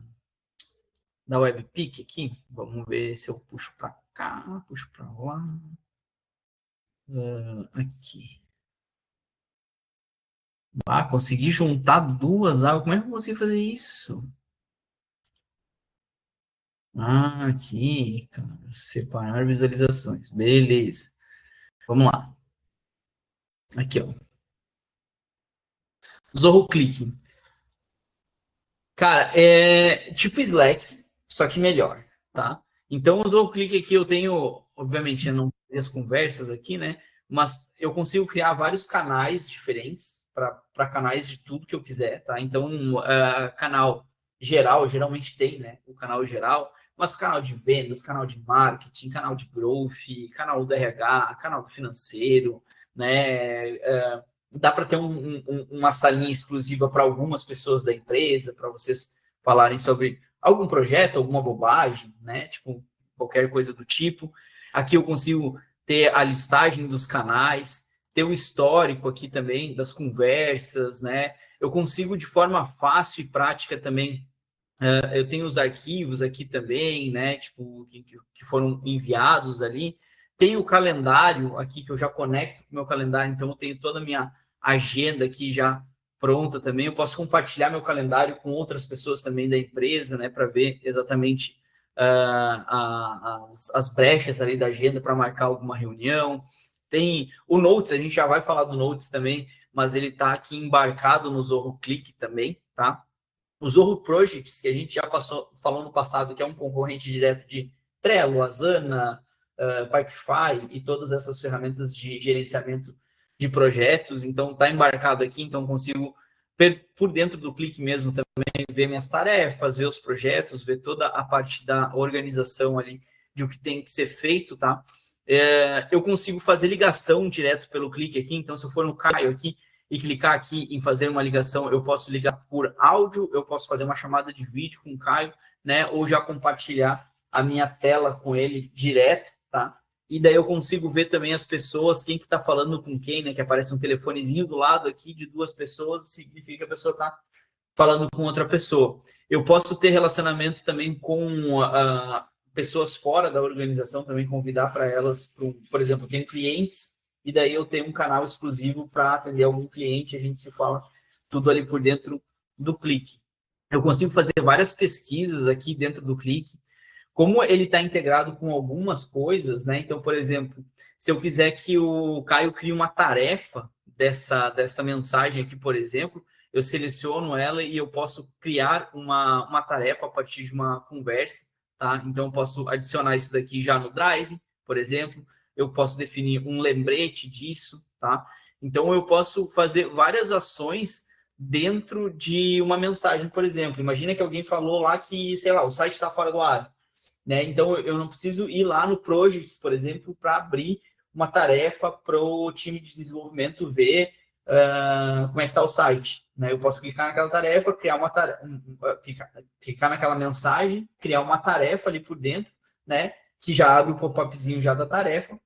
Webpick aqui. Vamos ver se eu puxo para cá, puxo para lá. Aqui. Consegui juntar duas águas. Como é que eu consegui fazer isso? Aqui, cara. Separar visualizações. Beleza. Vamos lá. Aqui, ó. Zorro Click. Cara, é tipo Slack, só que melhor, tá? Então, o Zorro Click aqui eu tenho, obviamente, eu não tenho as conversas aqui, né? Mas eu consigo criar vários canais diferentes para canais de tudo que eu quiser, tá? Então, canal geral, geralmente tem, né? O canal geral, mas canal de vendas, canal de marketing, canal de growth, canal do RH, canal financeiro, né? Dá para ter uma salinha exclusiva para algumas pessoas da empresa, para vocês falarem sobre algum projeto, alguma bobagem, né? Tipo, qualquer coisa do tipo. Aqui eu consigo ter a listagem dos canais, ter o histórico aqui também das conversas, né? Eu consigo de forma fácil e prática também. Eu tenho os arquivos aqui também, né? Tipo, que foram enviados ali. Tem o calendário aqui que eu já conecto com o meu calendário, então eu tenho toda a minha agenda aqui já pronta também. Eu posso compartilhar meu calendário com outras pessoas também da empresa, né? Para ver exatamente as brechas ali da agenda para marcar alguma reunião. Tem o Notes, a gente já vai falar do Notes também, mas ele está aqui embarcado no Zorro Click também, tá? O Zorro Projects, que a gente já falou no passado, que é um concorrente direto de Trello, Asana, Pipefy e todas essas ferramentas de gerenciamento de projetos. Então, está embarcado aqui, então consigo, por dentro do Clique mesmo, também ver minhas tarefas, ver os projetos, ver toda a parte da organização ali de o que tem que ser feito, tá? Eu consigo fazer ligação direto pelo Clique aqui, então se eu for no Caio aqui, e clicar aqui em fazer uma ligação, eu posso ligar por áudio, eu posso fazer uma chamada de vídeo com o Caio, né? Ou já compartilhar a minha tela com ele direto, tá? E daí eu consigo ver também as pessoas, quem que tá falando com quem, né? Que aparece um telefonezinho do lado aqui de duas pessoas, significa que a pessoa tá falando com outra pessoa. Eu posso ter relacionamento também com pessoas fora da organização, também convidar para elas, por exemplo, tem clientes e daí eu tenho um canal exclusivo para atender algum cliente, a gente se fala tudo ali por dentro do Clique. Eu consigo fazer várias pesquisas aqui dentro do Clique, como ele está integrado com algumas coisas, né? Então, por exemplo, se eu quiser que o Caio crie uma tarefa dessa mensagem aqui, por exemplo, eu seleciono ela e eu posso criar uma tarefa a partir de uma conversa, tá? Então, eu posso adicionar isso daqui já no Drive, por exemplo, eu posso definir um lembrete disso, tá? Então, eu posso fazer várias ações dentro de uma mensagem, por exemplo. Imagina que alguém falou lá que, sei lá, o site está fora do ar, né? Então, eu não preciso ir lá no Projects, por exemplo, para abrir uma tarefa para o time de desenvolvimento ver como é que está o site, né? Eu posso clicar naquela tarefa, criar uma tarefa, clicar naquela mensagem, criar uma tarefa ali por dentro, né? Que já abre o pop-upzinho já da tarefa,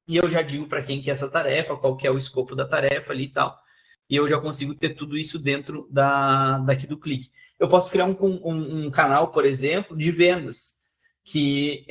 e eu já digo para quem que é essa tarefa, qual que é o escopo da tarefa ali e tal, e eu já consigo ter tudo isso dentro daqui do Clique. Eu posso criar um canal, por exemplo, de vendas, que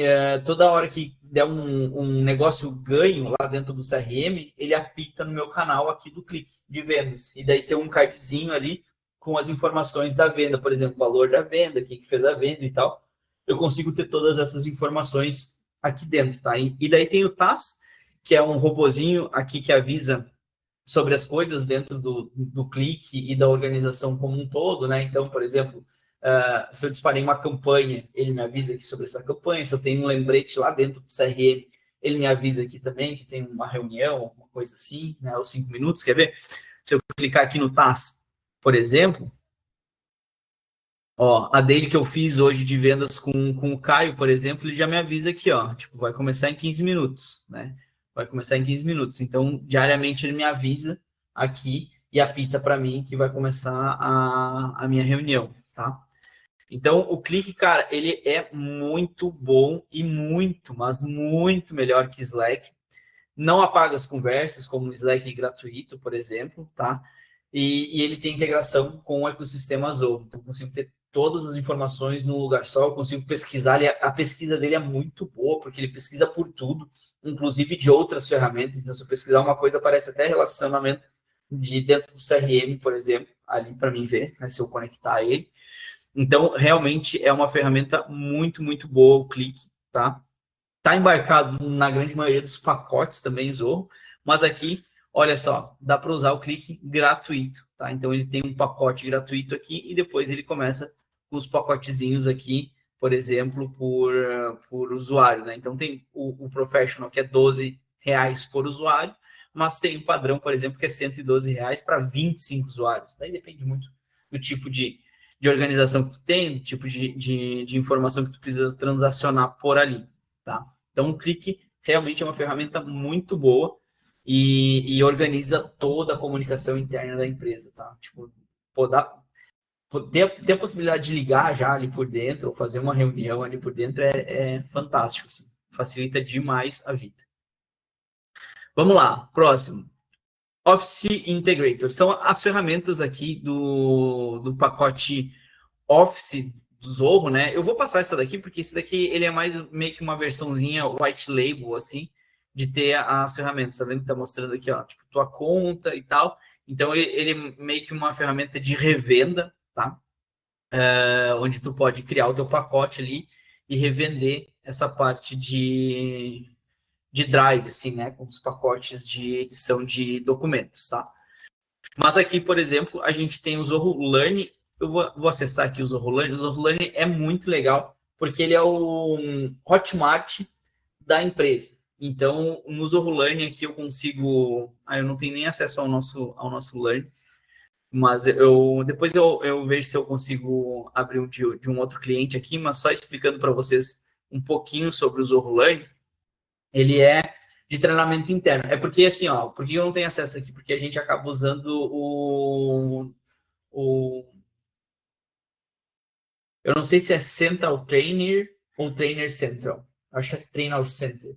toda hora que der um negócio ganho lá dentro do CRM, ele apita no meu canal aqui do Clique de vendas. E daí tem um cardzinho ali com as informações da venda, por exemplo, o valor da venda, quem que fez a venda e tal. Eu consigo ter todas essas informações aqui dentro, tá? E daí tem o TAS, que é um robozinho aqui que avisa sobre as coisas dentro do Clique e da organização como um todo, né? Então, por exemplo, se eu disparei uma campanha, ele me avisa aqui sobre essa campanha. Se eu tenho um lembrete lá dentro do CRM, ele me avisa aqui também que tem uma reunião, alguma coisa assim, né? Os 5 minutos, quer ver? Se eu clicar aqui no TAS, por exemplo, ó, a daily que eu fiz hoje de vendas com o Caio, por exemplo, ele já me avisa aqui, ó, tipo, vai começar em 15 minutos, né? Vai começar em 15 minutos. Então, diariamente ele me avisa aqui e apita para mim que vai começar a minha reunião, tá? Então, o Clique, cara, ele é muito bom e muito, mas muito melhor que Slack. Não apaga as conversas, como o Slack gratuito, por exemplo, tá? E ele tem integração com o ecossistema Zoho. Então, eu consigo ter todas as informações num lugar só, eu consigo pesquisar. A pesquisa dele é muito boa, porque ele pesquisa por tudo, inclusive de outras ferramentas. Então, se eu pesquisar uma coisa, aparece até relacionamento de dentro do CRM, por exemplo, ali para mim ver, né, se eu conectar ele. Então, realmente é uma ferramenta muito, muito boa o Clique, tá? Tá embarcado na grande maioria dos pacotes também, Zorro, mas aqui, olha só, dá para usar o Clique gratuito, tá? Então, ele tem um pacote gratuito aqui e depois ele começa com os pacotezinhos aqui, por exemplo, por usuário, né? Então, tem o Professional, que é R$12 por usuário, mas tem o padrão, por exemplo, que é R$112 para 25 usuários. Daí depende muito do tipo de de organização que tu tem, do tipo de informação que tu precisa transacionar por ali, tá? Então, o Click realmente é uma ferramenta muito boa e organiza toda a comunicação interna da empresa, tá? Tipo, pô, ter a possibilidade de ligar já ali por dentro, ou fazer uma reunião ali por dentro é fantástico, assim. Facilita demais a vida. Vamos lá, próximo. Office Integrator. São as ferramentas aqui do pacote Office do Zorro, né? Eu vou passar essa daqui, porque esse daqui ele é mais meio que uma versãozinha white label, assim, de ter as ferramentas. Tá vendo que tá mostrando aqui, ó, tipo, tua conta e tal. Então, ele é meio que uma ferramenta de revenda, tá? Onde tu pode criar o teu pacote ali e revender essa parte de drive, assim, né? Com os pacotes de edição de documentos, tá? Mas aqui, por exemplo, a gente tem o Zorro Learn. Eu vou acessar aqui o Zorro Learn. O Zorro Learn é muito legal, porque ele é o Hotmart da empresa. Então, no Zorro Learn aqui eu consigo... eu não tenho nem acesso ao nosso Learn, mas depois eu vejo se eu consigo abrir de um outro cliente aqui, mas só explicando para vocês um pouquinho sobre o Zorro Learn. Ele é de treinamento interno. É porque, assim, ó, por que eu não tenho acesso aqui? Porque a gente acaba usando eu não sei se é Central Trainer ou Trainer Central. Acho que é Trainer Center.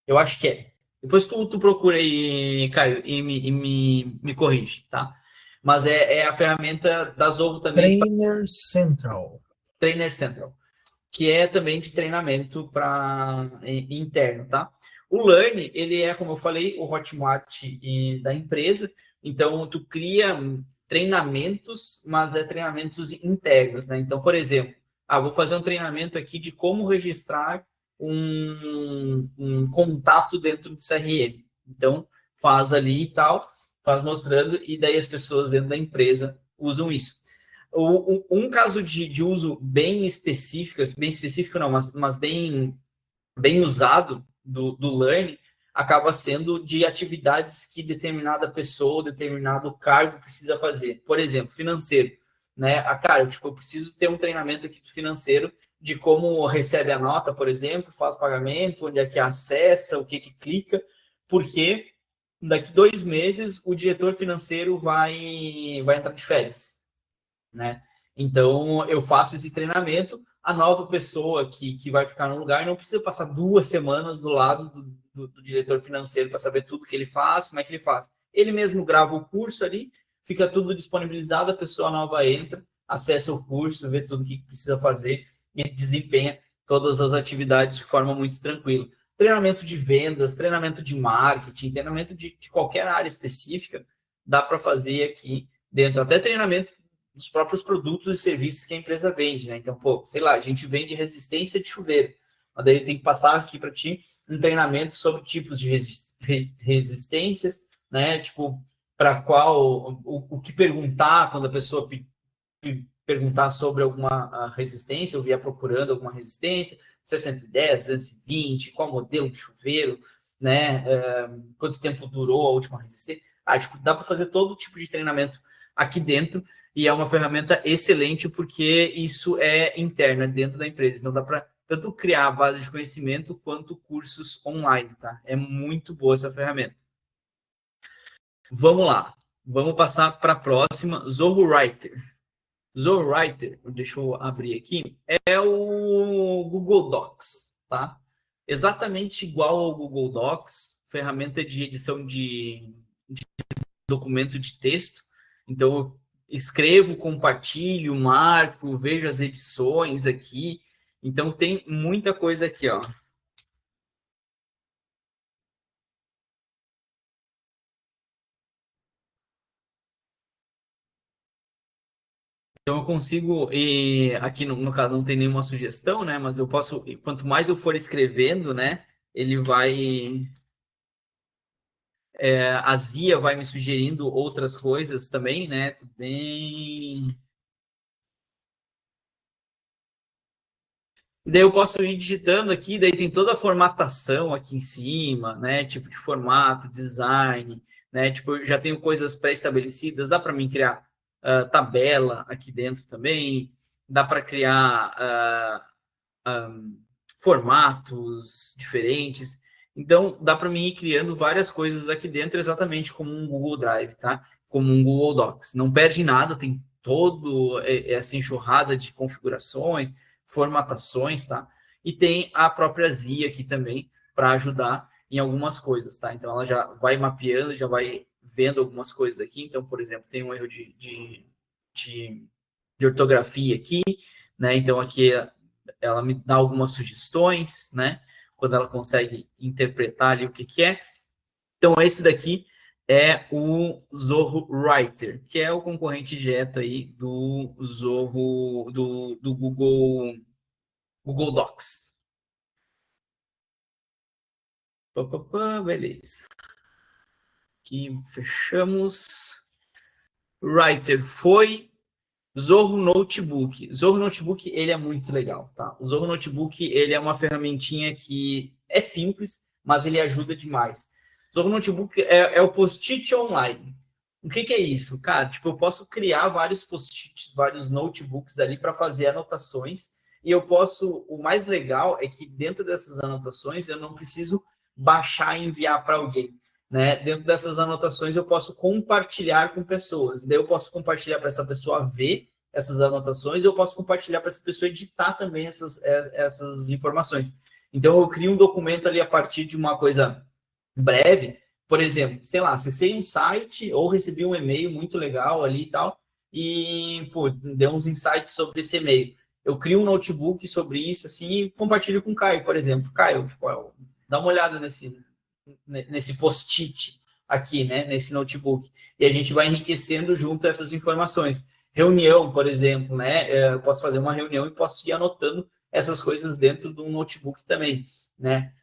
Eu acho que é. Depois tu procura aí, Caio, e me corrige, tá? Mas é a ferramenta da Zoho também. Trainer Central. Trainer Central, que é também de treinamento para interno, tá? O Learn, ele é, como eu falei, o Hotmart da empresa. Então, tu cria treinamentos, mas é treinamentos internos, né? Então, por exemplo, vou fazer um treinamento aqui de como registrar um contato dentro do CRM. Então, faz ali e tal, faz mostrando, e daí as pessoas dentro da empresa usam isso. Um caso de uso bem específico não, mas bem usado do Learn, acaba sendo de atividades que determinada pessoa, determinado cargo precisa fazer. Por exemplo, financeiro, né? Cara, eu preciso ter um treinamento aqui do financeiro de como recebe a nota, por exemplo, faz pagamento, onde é que acessa, o que clica, porque daqui 2 meses o diretor financeiro vai entrar de férias, né? Então, eu faço esse treinamento, a nova pessoa que vai ficar no lugar não precisa passar 2 semanas do lado do diretor financeiro para saber tudo que ele faz, como é que ele faz. Ele mesmo grava o curso ali, fica tudo disponibilizado, a pessoa nova entra, acessa o curso, vê tudo o que precisa fazer e desempenha todas as atividades de forma muito tranquila. Treinamento de vendas, treinamento de marketing, treinamento de qualquer área específica, dá para fazer aqui dentro. Até treinamento dos próprios produtos e serviços que a empresa vende, né? Então, sei lá, a gente vende resistência de chuveiro. Mas daí tem que passar aqui para ti um treinamento sobre tipos de resistências, né? Tipo, para qual, o que perguntar quando a pessoa perguntar sobre alguma resistência, eu vier procurando alguma resistência, 610, 220, qual modelo de chuveiro, né? Quanto tempo durou a última resistência. Dá para fazer todo tipo de treinamento aqui dentro, e é uma ferramenta excelente porque isso é interno, é dentro da empresa. Então, dá para tanto criar a base de conhecimento quanto cursos online, tá? É muito boa essa ferramenta. Vamos lá. Vamos passar para a próxima, Zorro Writer. Zorro Writer, deixa eu abrir aqui, é o Google Docs, tá? Exatamente igual ao Google Docs, ferramenta de edição de documento de texto. Então, eu escrevo, compartilho, marco, vejo as edições aqui. Então, tem muita coisa aqui, ó. Então, eu consigo, e aqui no caso não tem nenhuma sugestão, né? Mas eu posso, quanto mais eu for escrevendo, né? Ele vai... a Zia vai me sugerindo outras coisas também, né? Bem... E daí eu posso ir digitando aqui, daí tem toda a formatação aqui em cima, né? Tipo de formato, design, né? Tipo, já tenho coisas pré-estabelecidas, dá para mim criar tabela aqui dentro também, dá para criar formatos diferentes. Então, dá para mim ir criando várias coisas aqui dentro, exatamente como um Google Drive, tá? Como um Google Docs. Não perde nada, tem todo essa enxurrada de configurações, formatações, tá? E tem a própria Zia aqui também para ajudar em algumas coisas, tá? Então, ela já vai mapeando, já vai vendo algumas coisas aqui. Então, por exemplo, tem um erro de ortografia aqui, né? Então, aqui ela me dá algumas sugestões, né? Quando ela consegue interpretar ali o que é. Então, esse daqui é o Zorro Writer, que é o concorrente direto aí do Zorro, do Google Docs. Beleza. Aqui, fechamos. Writer foi. Zorro Notebook. Zorro Notebook, ele é muito legal, tá? O Zorro Notebook, ele é uma ferramentinha que é simples, mas ele ajuda demais. Zorro Notebook é o post-it online. O que é isso? Cara, tipo, eu posso criar vários post-its, vários notebooks ali para fazer anotações, e eu posso, o mais legal é que dentro dessas anotações eu não preciso baixar e enviar para alguém. Né? Dentro dessas anotações eu posso compartilhar com pessoas. Daí eu posso compartilhar para essa pessoa ver essas anotações, eu posso compartilhar para essa pessoa editar também essas informações. Então eu crio um documento ali a partir de uma coisa breve, por exemplo, sei lá, acessei um site ou recebi um e-mail muito legal ali e tal, e pô, deu uns insights sobre esse e-mail. Eu crio um notebook sobre isso assim e compartilho com o Caio, por exemplo. Caio, tipo, dá uma olhada nesse post-it aqui, né, nesse notebook, e a gente vai enriquecendo junto essas informações. Reunião, por exemplo, né, eu posso fazer uma reunião e posso ir anotando essas coisas dentro de um notebook também, né.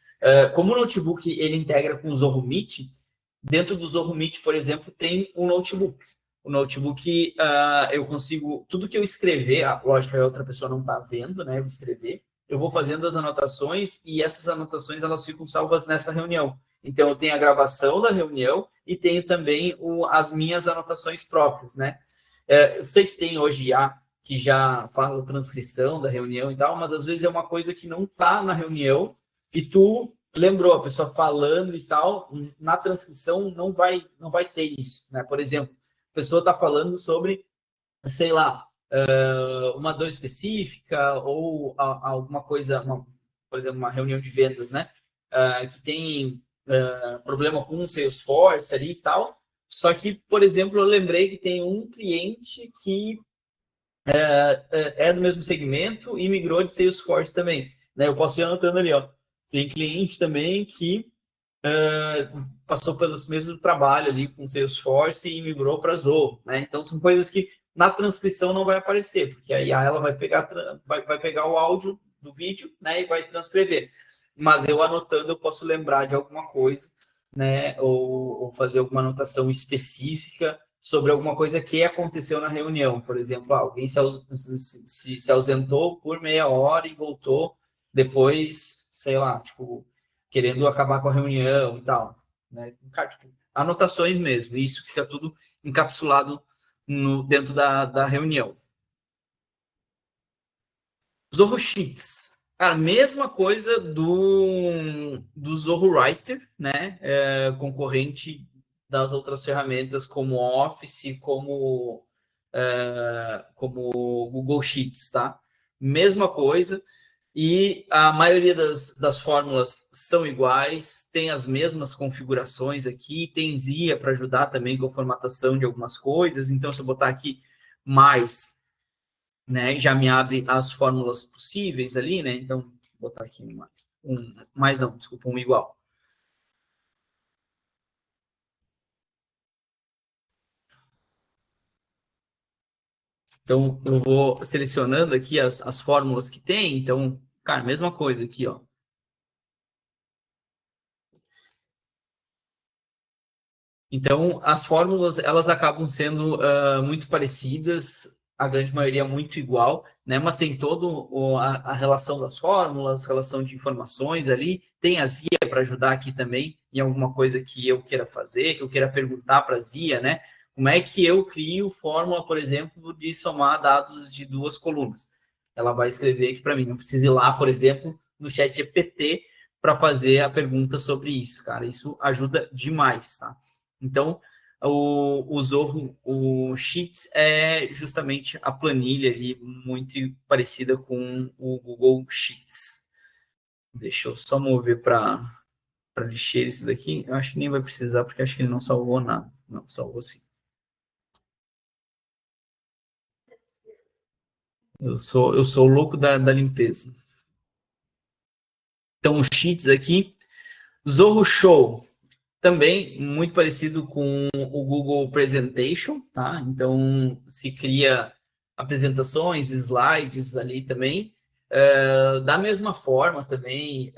Como o notebook ele integra com o Zorro Meet, dentro do Zorro Meet, por exemplo, tem um notebook. O notebook, eu consigo, tudo que eu escrever, lógico, a outra pessoa não está vendo, né, eu escrever, eu vou fazendo as anotações e essas anotações elas ficam salvas nessa reunião. Então, eu tenho a gravação da reunião e tenho também as minhas anotações próprias, né? Eu sei que tem hoje IA que já faz a transcrição da reunião e tal, mas às vezes é uma coisa que não está na reunião e tu lembrou a pessoa falando e tal, na transcrição não vai ter isso, né? Por exemplo, a pessoa está falando sobre, sei lá, uma dor específica ou alguma coisa, por exemplo, uma reunião de vendas, né? Que tem problema com o Salesforce ali e tal. Só que, por exemplo, eu lembrei que tem um cliente que é do mesmo segmento e migrou de Salesforce também. Né? Eu posso ir anotando ali, ó. Tem cliente também que passou pelo mesmo trabalho ali com Salesforce e migrou para Zorro. Né? Então, são coisas que na transcrição não vai aparecer, porque aí ela vai pegar o áudio do vídeo, né, e vai transcrever. Mas eu anotando, eu posso lembrar de alguma coisa, né, ou fazer alguma anotação específica sobre alguma coisa que aconteceu na reunião. Por exemplo, alguém se ausentou por meia hora e voltou depois, sei lá, tipo, querendo acabar com a reunião e tal. Né? Tipo, anotações mesmo, e isso fica tudo encapsulado dentro da reunião. Zorro Sheets. A mesma coisa do Zorro Writer, né? Concorrente das outras ferramentas como Office, como Google Sheets, tá? Mesma coisa. E a maioria das fórmulas são iguais, tem as mesmas configurações aqui, tem Zia para ajudar também com a formatação de algumas coisas. Então, se eu botar aqui mais, né, já me abre as fórmulas possíveis ali, né? Então, vou botar aqui um igual. Então, eu vou selecionando aqui as fórmulas que tem. Então, cara, mesma coisa aqui, ó. Então, as fórmulas, elas acabam sendo muito parecidas, a grande maioria muito igual, né? Mas tem toda a relação das fórmulas, relação de informações ali. Tem a Zia para ajudar aqui também em alguma coisa que eu queira fazer, que eu queira perguntar para a Zia, né? Como é que eu crio fórmula, por exemplo, de somar dados de 2 colunas? Ela vai escrever aqui para mim. Não precisa ir lá, por exemplo, no chat GPT para fazer a pergunta sobre isso, cara. Isso ajuda demais, tá? Então, o Zorro, o Sheets é justamente a planilha ali, muito parecida com o Google Sheets. Deixa eu só mover para lixeira isso daqui. Eu acho que nem vai precisar, porque acho que ele não salvou nada. Não, salvou sim. Eu sou o louco da limpeza. Então, os Sheets aqui. Zorro Show. Também muito parecido com o Google Presentation, tá? Então, se cria apresentações, slides ali também. Da mesma forma também,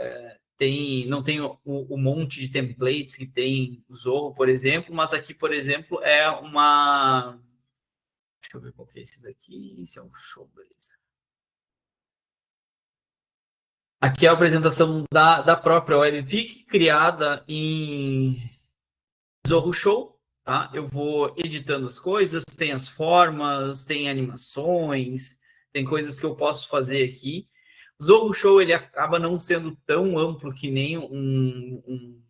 não tem o monte de templates que tem o Zorro, por exemplo, mas aqui, por exemplo, é uma... Deixa eu ver qual que é esse daqui. Esse é um show, beleza. Aqui é a apresentação da própria Webpick, criada em Zorro Show, tá? Eu vou editando as coisas, tem as formas, tem animações, tem coisas que eu posso fazer aqui. O Zorro Show, ele acaba não sendo tão amplo que nem um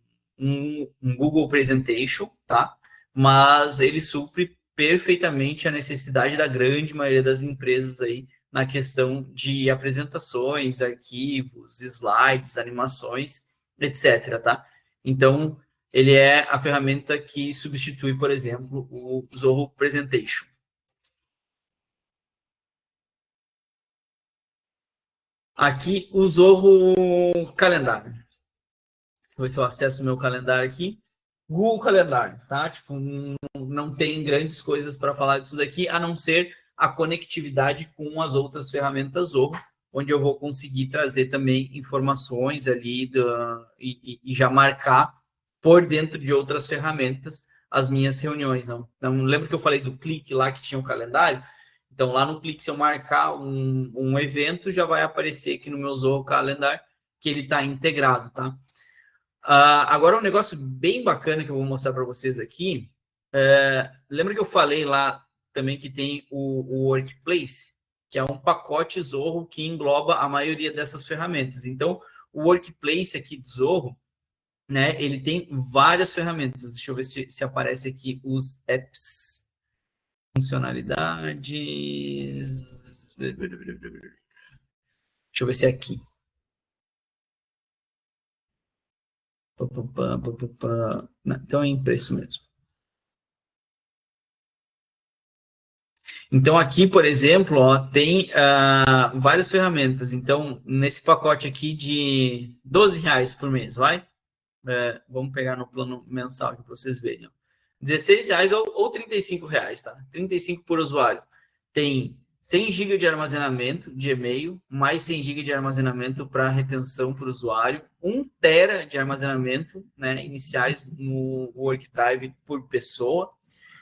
Google Presentation, tá? Mas ele supre perfeitamente a necessidade da grande maioria das empresas aí na questão de apresentações, arquivos, slides, animações, etc, tá? Então, ele é a ferramenta que substitui, por exemplo, o Zorro Presentation. Aqui, o Zorro Calendário. Vou ver se eu acesso o meu calendário aqui. Google Calendário, tá? Tipo, não tem grandes coisas para falar disso daqui, a não ser a conectividade com as outras ferramentas Zorro, onde eu vou conseguir trazer também informações ali e já marcar por dentro de outras ferramentas as minhas reuniões. Não lembro que eu falei do Clique lá que tinha um calendário? Então, lá no Clique, se eu marcar um evento, já vai aparecer aqui no meu Zorro Calendar que ele está integrado, tá? Agora, um negócio bem bacana que eu vou mostrar para vocês aqui. Lembra que eu falei lá também que tem o Workplace, que é um pacote Zorro que engloba a maioria dessas ferramentas. Então, o Workplace aqui do Zorro, né, ele tem várias ferramentas. Deixa eu ver se aparece aqui os apps, funcionalidades. Deixa eu ver se é aqui. Não, então é impresso mesmo. Então, aqui, por exemplo, ó, tem várias ferramentas. Então, nesse pacote aqui de R$ 12 por mês, vai? Vamos pegar no plano mensal aqui para vocês verem. Ó. R$16 ou R$35, tá? 35 por usuário. Tem 100 GB de armazenamento de e-mail, mais 100 GB de armazenamento para retenção por usuário, 1 TB de armazenamento, né, iniciais no OneDrive por pessoa.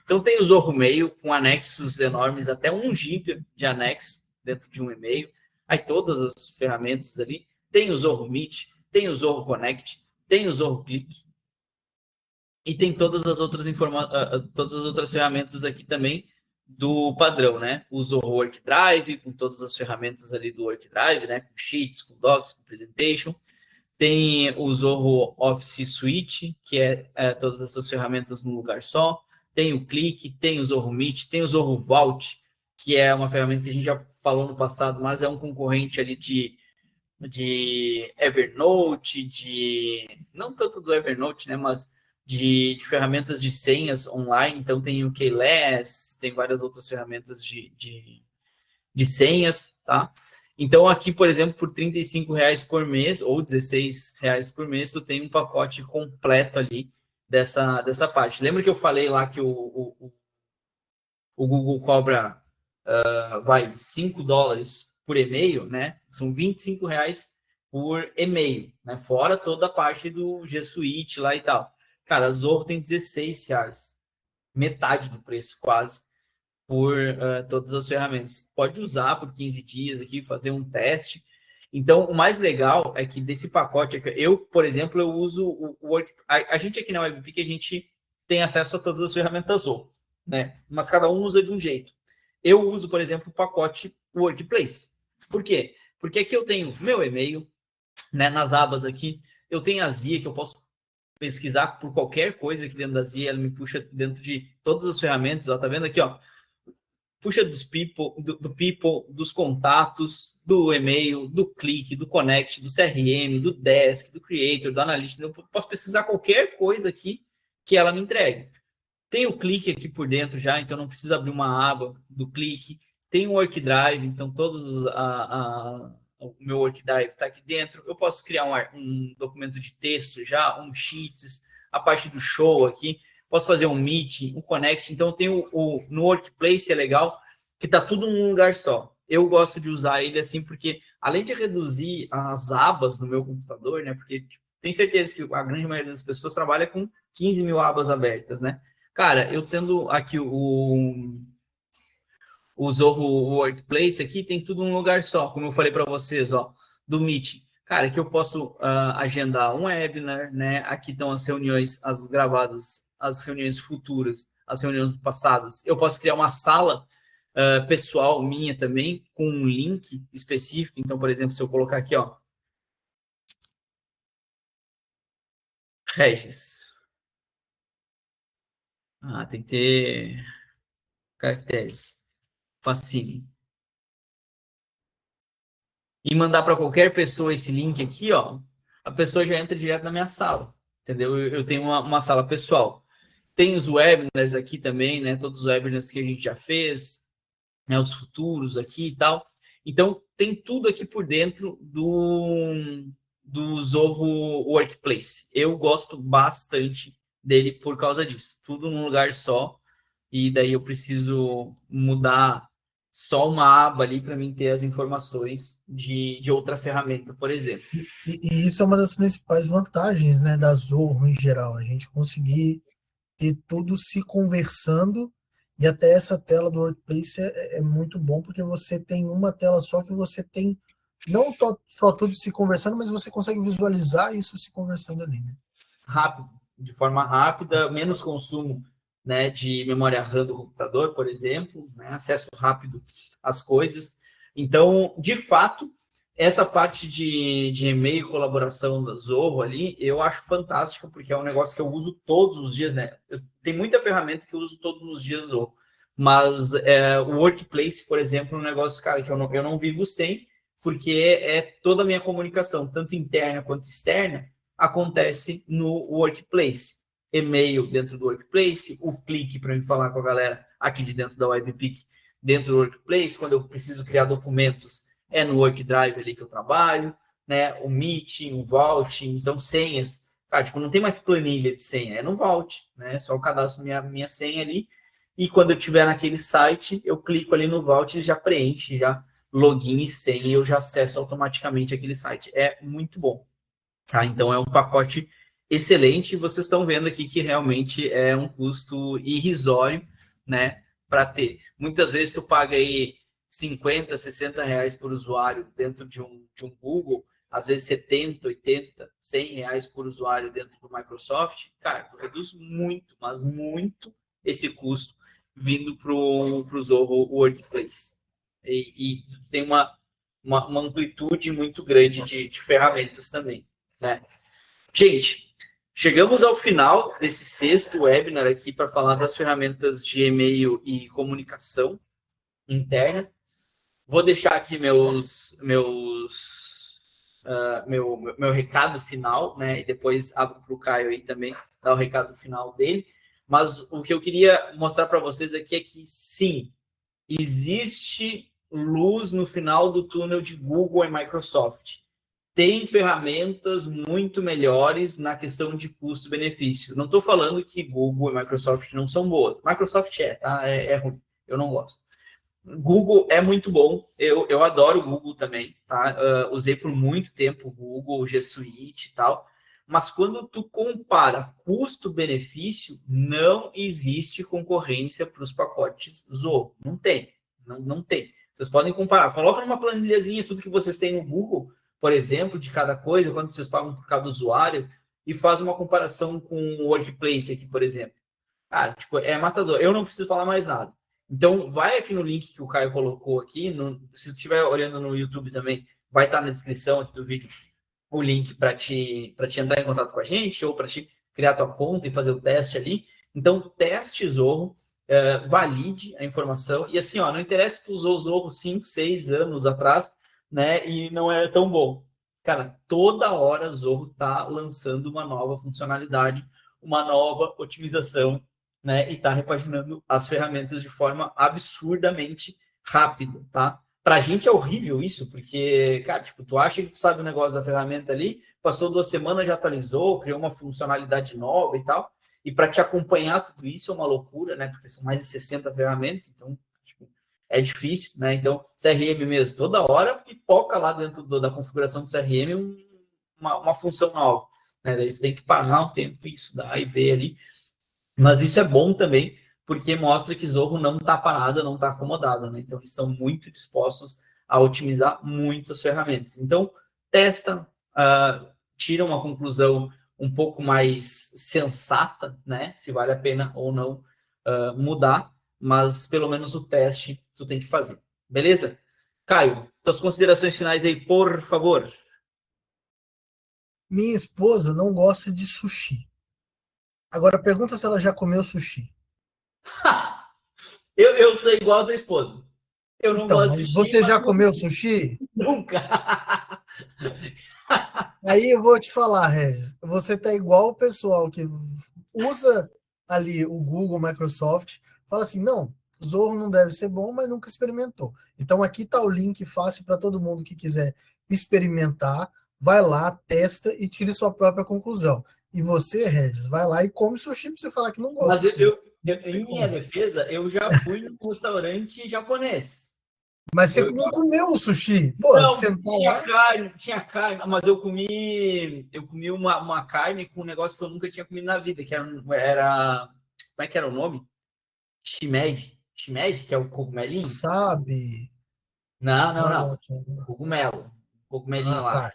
Então, tem o Zorro Mail com anexos enormes, até 1 GB de anexo dentro de um e-mail. Aí, todas as ferramentas ali. Tem o Zorro Meet, tem o Zorro Connect, tem o Zorro Click. E tem todas as outras ferramentas aqui também do padrão, né? O Zorro Work Drive, com todas as ferramentas ali do Work Drive, né? Com Sheets, com Docs, com Presentation. Tem o Zorro Office Suite, que é todas essas ferramentas num lugar só. Tem o Click, tem o Zorro Meet, tem o Zorro Vault, que é uma ferramenta que a gente já falou no passado, mas é um concorrente ali de Evernote, não tanto do Evernote, né, mas de ferramentas de senhas online. Então, tem o Keyless, tem várias outras ferramentas de senhas, tá? Então, aqui, por exemplo, por R$35 por mês ou R$16 por mês, tu tem um pacote completo ali dessa parte. Lembra que eu falei lá que o Google cobra, vai, $5 por e-mail, né? São R$25 por e-mail, né? Fora toda a parte do G Suite lá e tal. Cara, a Zorro tem R$16, metade do preço quase, por todas as ferramentas. Pode usar por 15 dias aqui, fazer um teste. Então, o mais legal é que desse pacote, eu, por exemplo, eu uso o Work... A gente aqui na Webpick, a gente tem acesso a todas as ferramentas Zorro, né? Mas cada um usa de um jeito. Eu uso, por exemplo, o pacote Workplace. Por quê? Porque aqui eu tenho meu e-mail, né? Nas abas aqui, eu tenho a ZIA, que eu posso pesquisar por qualquer coisa aqui dentro da ZIA, ela me puxa dentro de todas as ferramentas, ó, tá vendo aqui, ó? Puxa dos people, do people, dos contatos, do e-mail, do clique, do connect, do CRM, do desk, do creator, do analytics. Eu posso pesquisar qualquer coisa aqui que ela me entregue. Tem o clique aqui por dentro já, então não precisa abrir uma aba do clique. Tem o Work Drive, então todos o meu Work Drive está aqui dentro. Eu posso criar um documento de texto já, um Sheets, a parte do show aqui. Posso fazer um meeting, um connect. Então, tem no Workplace, é legal, que está tudo num lugar só. Eu gosto de usar ele assim, porque além de reduzir as abas no meu computador, né? Porque tenho certeza que a grande maioria das pessoas trabalha com 15 mil abas abertas, né? Cara, eu tendo aqui o Zoho Workplace aqui, tem tudo num lugar só, como eu falei para vocês, ó, do Meet. Cara, que eu posso agendar um webinar, né? Aqui estão as reuniões, as gravadas, as reuniões futuras, as reuniões passadas. Eu posso criar uma sala pessoal minha também, com um link específico. Então, por exemplo, se eu colocar aqui, ó, Regis. Tem que ter caracteres. Facile. E mandar para qualquer pessoa esse link aqui, ó, a pessoa já entra direto na minha sala, entendeu? Eu tenho uma sala pessoal. Tem os webinars aqui também, né? Todos os webinars que a gente já fez, né? Os futuros aqui e tal. Então, tem tudo aqui por dentro do Zoho Workplace. Eu gosto bastante dele por causa disso. Tudo num lugar só. E daí eu preciso mudar só uma aba ali para mim ter as informações de outra ferramenta, por exemplo. E isso é uma das principais vantagens, né, da Zorro em geral, a gente conseguir ter tudo se conversando, e até essa tela do Workplace é muito bom, porque você tem uma tela só que você tem não só tudo se conversando, mas você consegue visualizar isso se conversando ali, né? Rápido, de forma rápida, menos consumo, né, de memória RAM do computador, por exemplo, né, acesso rápido às coisas. Então, de fato, essa parte de e-mail e colaboração da Zoho ali, eu acho fantástica, porque é um negócio que eu uso todos os dias, né? Tem muita ferramenta que eu uso todos os dias, Zoho. Mas o Workplace, por exemplo, é um negócio, cara, que eu não vivo sem, porque é toda a minha comunicação, tanto interna quanto externa, acontece no Workplace. E-mail dentro do Workplace, o clique para me falar com a galera aqui de dentro da Webpick, dentro do Workplace, quando eu preciso criar documentos, é no OneDrive ali que eu trabalho, né? O Meet, o Vault, então senhas. Cara, tipo, não tem mais planilha de senha, é no Vault, né? Só eu cadastro minha senha ali, e quando eu estiver naquele site, eu clico ali no Vault, ele já preenche, já login e senha, e eu já acesso automaticamente aquele site. É muito bom. Tá? Então, é um pacote excelente. Vocês estão vendo aqui que realmente é um custo irrisório, né? Para ter. Muitas vezes tu paga aí 50, 60 reais por usuário dentro de um Google, às vezes 70, 80, 100 reais por usuário dentro do Microsoft. Cara, tu reduz muito, mas muito esse custo vindo para o Zoho Workplace. E tem uma amplitude muito grande de ferramentas também, né? Gente, chegamos ao final desse sexto webinar aqui para falar das ferramentas de e-mail e comunicação interna. Vou deixar aqui meu recado final, né? E depois abro para o Caio aí também dar o recado final dele. Mas o que eu queria mostrar para vocês aqui é que sim, existe luz no final do túnel de Google e Microsoft. Tem ferramentas muito melhores na questão de custo-benefício. Não estou falando que Google e Microsoft não são boas. Microsoft tá? É ruim. Eu não gosto. Google é muito bom. Eu adoro o Google também, tá? Usei por muito tempo o Google, o G Suite e tal. Mas quando tu compara custo-benefício, não existe concorrência para os pacotes Zoho. Não tem. Não tem. Vocês podem comparar. Coloca numa planilhazinha tudo que vocês têm no Google, por exemplo, de cada coisa, quanto vocês pagam por cada usuário, e faz uma comparação com o Workplace aqui, por exemplo. Cara, tipo, é matador. Eu não preciso falar mais nada. Então, vai aqui no link que o Caio colocou aqui. Se tu estiver olhando no YouTube também, vai estar na descrição aqui do vídeo o link para te entrar em contato com a gente ou para te criar tua conta e fazer o teste ali. Então, teste Zorro, valide a informação. E assim, ó, não interessa se tu usou o Zorro 5, 6 anos atrás, né? E não era tão bom. Cara, toda hora o Zorro tá lançando uma nova funcionalidade, uma nova otimização, né? E tá repaginando as ferramentas de forma absurdamente rápida, tá? Pra gente é horrível isso, porque, cara, tipo, tu acha que tu sabe o negócio da ferramenta ali, passou 2 semanas, já atualizou, criou uma funcionalidade nova e tal, e para te acompanhar tudo isso é uma loucura, né? Porque são mais de 60 ferramentas, então, tipo, é difícil, né? Então, CRM mesmo, toda hora pipoca lá dentro da configuração do CRM uma função nova, né? Daí você tem que parar um tempo e estudar e ver ali. Mas isso é bom também, porque mostra que Zorro não está parada, não está acomodada, né? Então, eles estão muito dispostos a otimizar muito as ferramentas. Então, testa, tira uma conclusão um pouco mais sensata, né? Se vale a pena ou não mudar, mas pelo menos o teste tu tem que fazer. Beleza? Caio, tuas considerações finais aí, por favor. Minha esposa não gosta de sushi. Agora pergunta se ela já comeu sushi. Eu sou igual a tua esposa. Eu não Então, gosto de mas sushi, você mas já comeu sushi? nunca. Aí eu vou te falar, Regis, você tá igual o pessoal que usa ali o Google, Microsoft, fala assim, não, Zorro não deve ser bom, mas nunca experimentou. Então aqui tá o link fácil para todo mundo que quiser experimentar, vai lá, testa e tire sua própria conclusão. E você, Regis, vai lá e come sushi para você falar que não Mas gosta. em minha defesa, eu já fui num restaurante japonês. Mas você Eu, não comeu o sushi. Pô, não, sentar lá. tinha carne, mas eu comi uma carne com um negócio que eu nunca tinha comido na vida, que era como é que era o nome? Shimeji. Shimeji, que é o cogumelinho? Sabe? Não, não, Qual é o não. outro? Cogumelo. Cogumelinho Ah, lá. tá. Era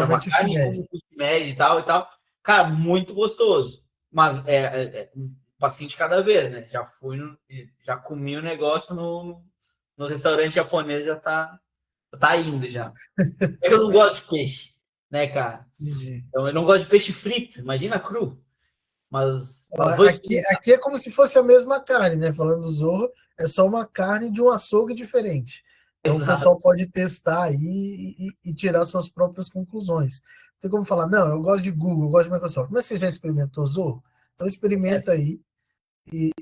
uma Provavelmente o carne shimeji. com shimeji e tal e tal. Cara, muito gostoso. Mas é um passinho de cada vez, né? Já comi o negócio no restaurante japonês, tá indo já. É que eu não gosto de peixe, né, cara? Entendi. Então eu não gosto de peixe frito, imagina cru. Ó, Mas vou experimentar. aqui é como se fosse a mesma carne, né? Falando do Zorro, é só uma carne de um açougue diferente. Então o Exato. pessoal pode testar aí e tirar suas próprias conclusões. Tem como falar, não, eu gosto de Google, eu gosto de Microsoft. Mas você já experimentou Zorro? Então É, experimenta aí e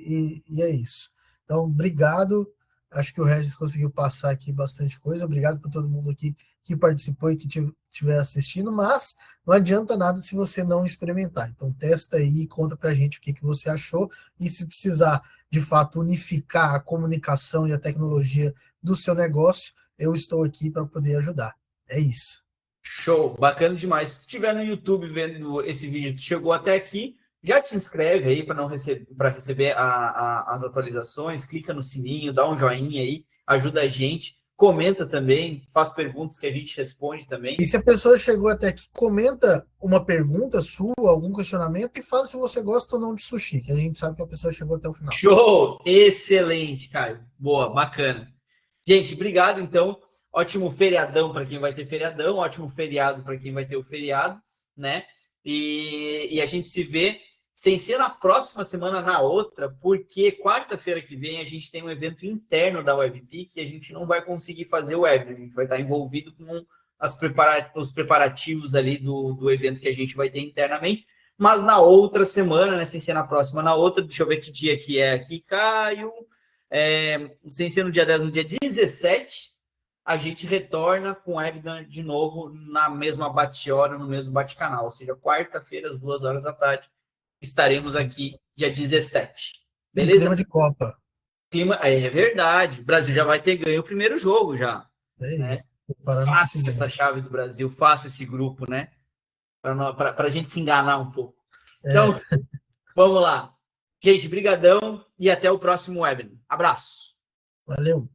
é isso. Então, obrigado. Acho que o Regis conseguiu passar aqui bastante coisa. Obrigado por todo mundo aqui que participou e que estiver assistindo, mas não adianta nada se você não experimentar. Então, testa aí e conta pra gente o que você achou. E se precisar, de fato, unificar a comunicação e a tecnologia do seu negócio, eu estou aqui para poder ajudar. É isso. show, bacana demais. Se tu estiver no YouTube vendo esse vídeo, tu chegou até aqui, já te inscreve aí para receber as atualizações, clica no sininho, dá um joinha aí, ajuda a gente, comenta também, faz perguntas que a gente responde também. E se a pessoa chegou até aqui, comenta uma pergunta sua, algum questionamento e fala se você gosta ou não de sushi, que a gente sabe que a pessoa chegou até o final. Show! Excelente, Caio. Boa, bacana. Gente, obrigado então. Ótimo feriadão para quem vai ter feriadão, ótimo feriado para quem vai ter o feriado, né? E a gente se vê sem ser na próxima semana, na outra, porque quarta-feira que vem a gente tem um evento interno da WebP que a gente não vai conseguir fazer o web, a gente vai estar envolvido com os preparativos ali do evento que a gente vai ter internamente. Mas na outra semana, né, sem ser na próxima, na outra, deixa eu ver que dia que é aqui, Caio, sem ser no dia 10, no dia 17, a gente retorna com o webinar de novo na mesma bate-hora, no mesmo bate-canal, ou seja, quarta-feira, às 2 horas da tarde, estaremos aqui dia 17. Em Beleza? clima de Copa. É verdade, o Brasil já vai ter ganho o primeiro jogo já, É aí. né? Preparando para o Faça essa segundo. chave do Brasil, faça esse grupo, né? Para a gente se enganar um pouco. É, Então, vamos lá. Gente, brigadão e até o próximo webinar. Abraço. valeu.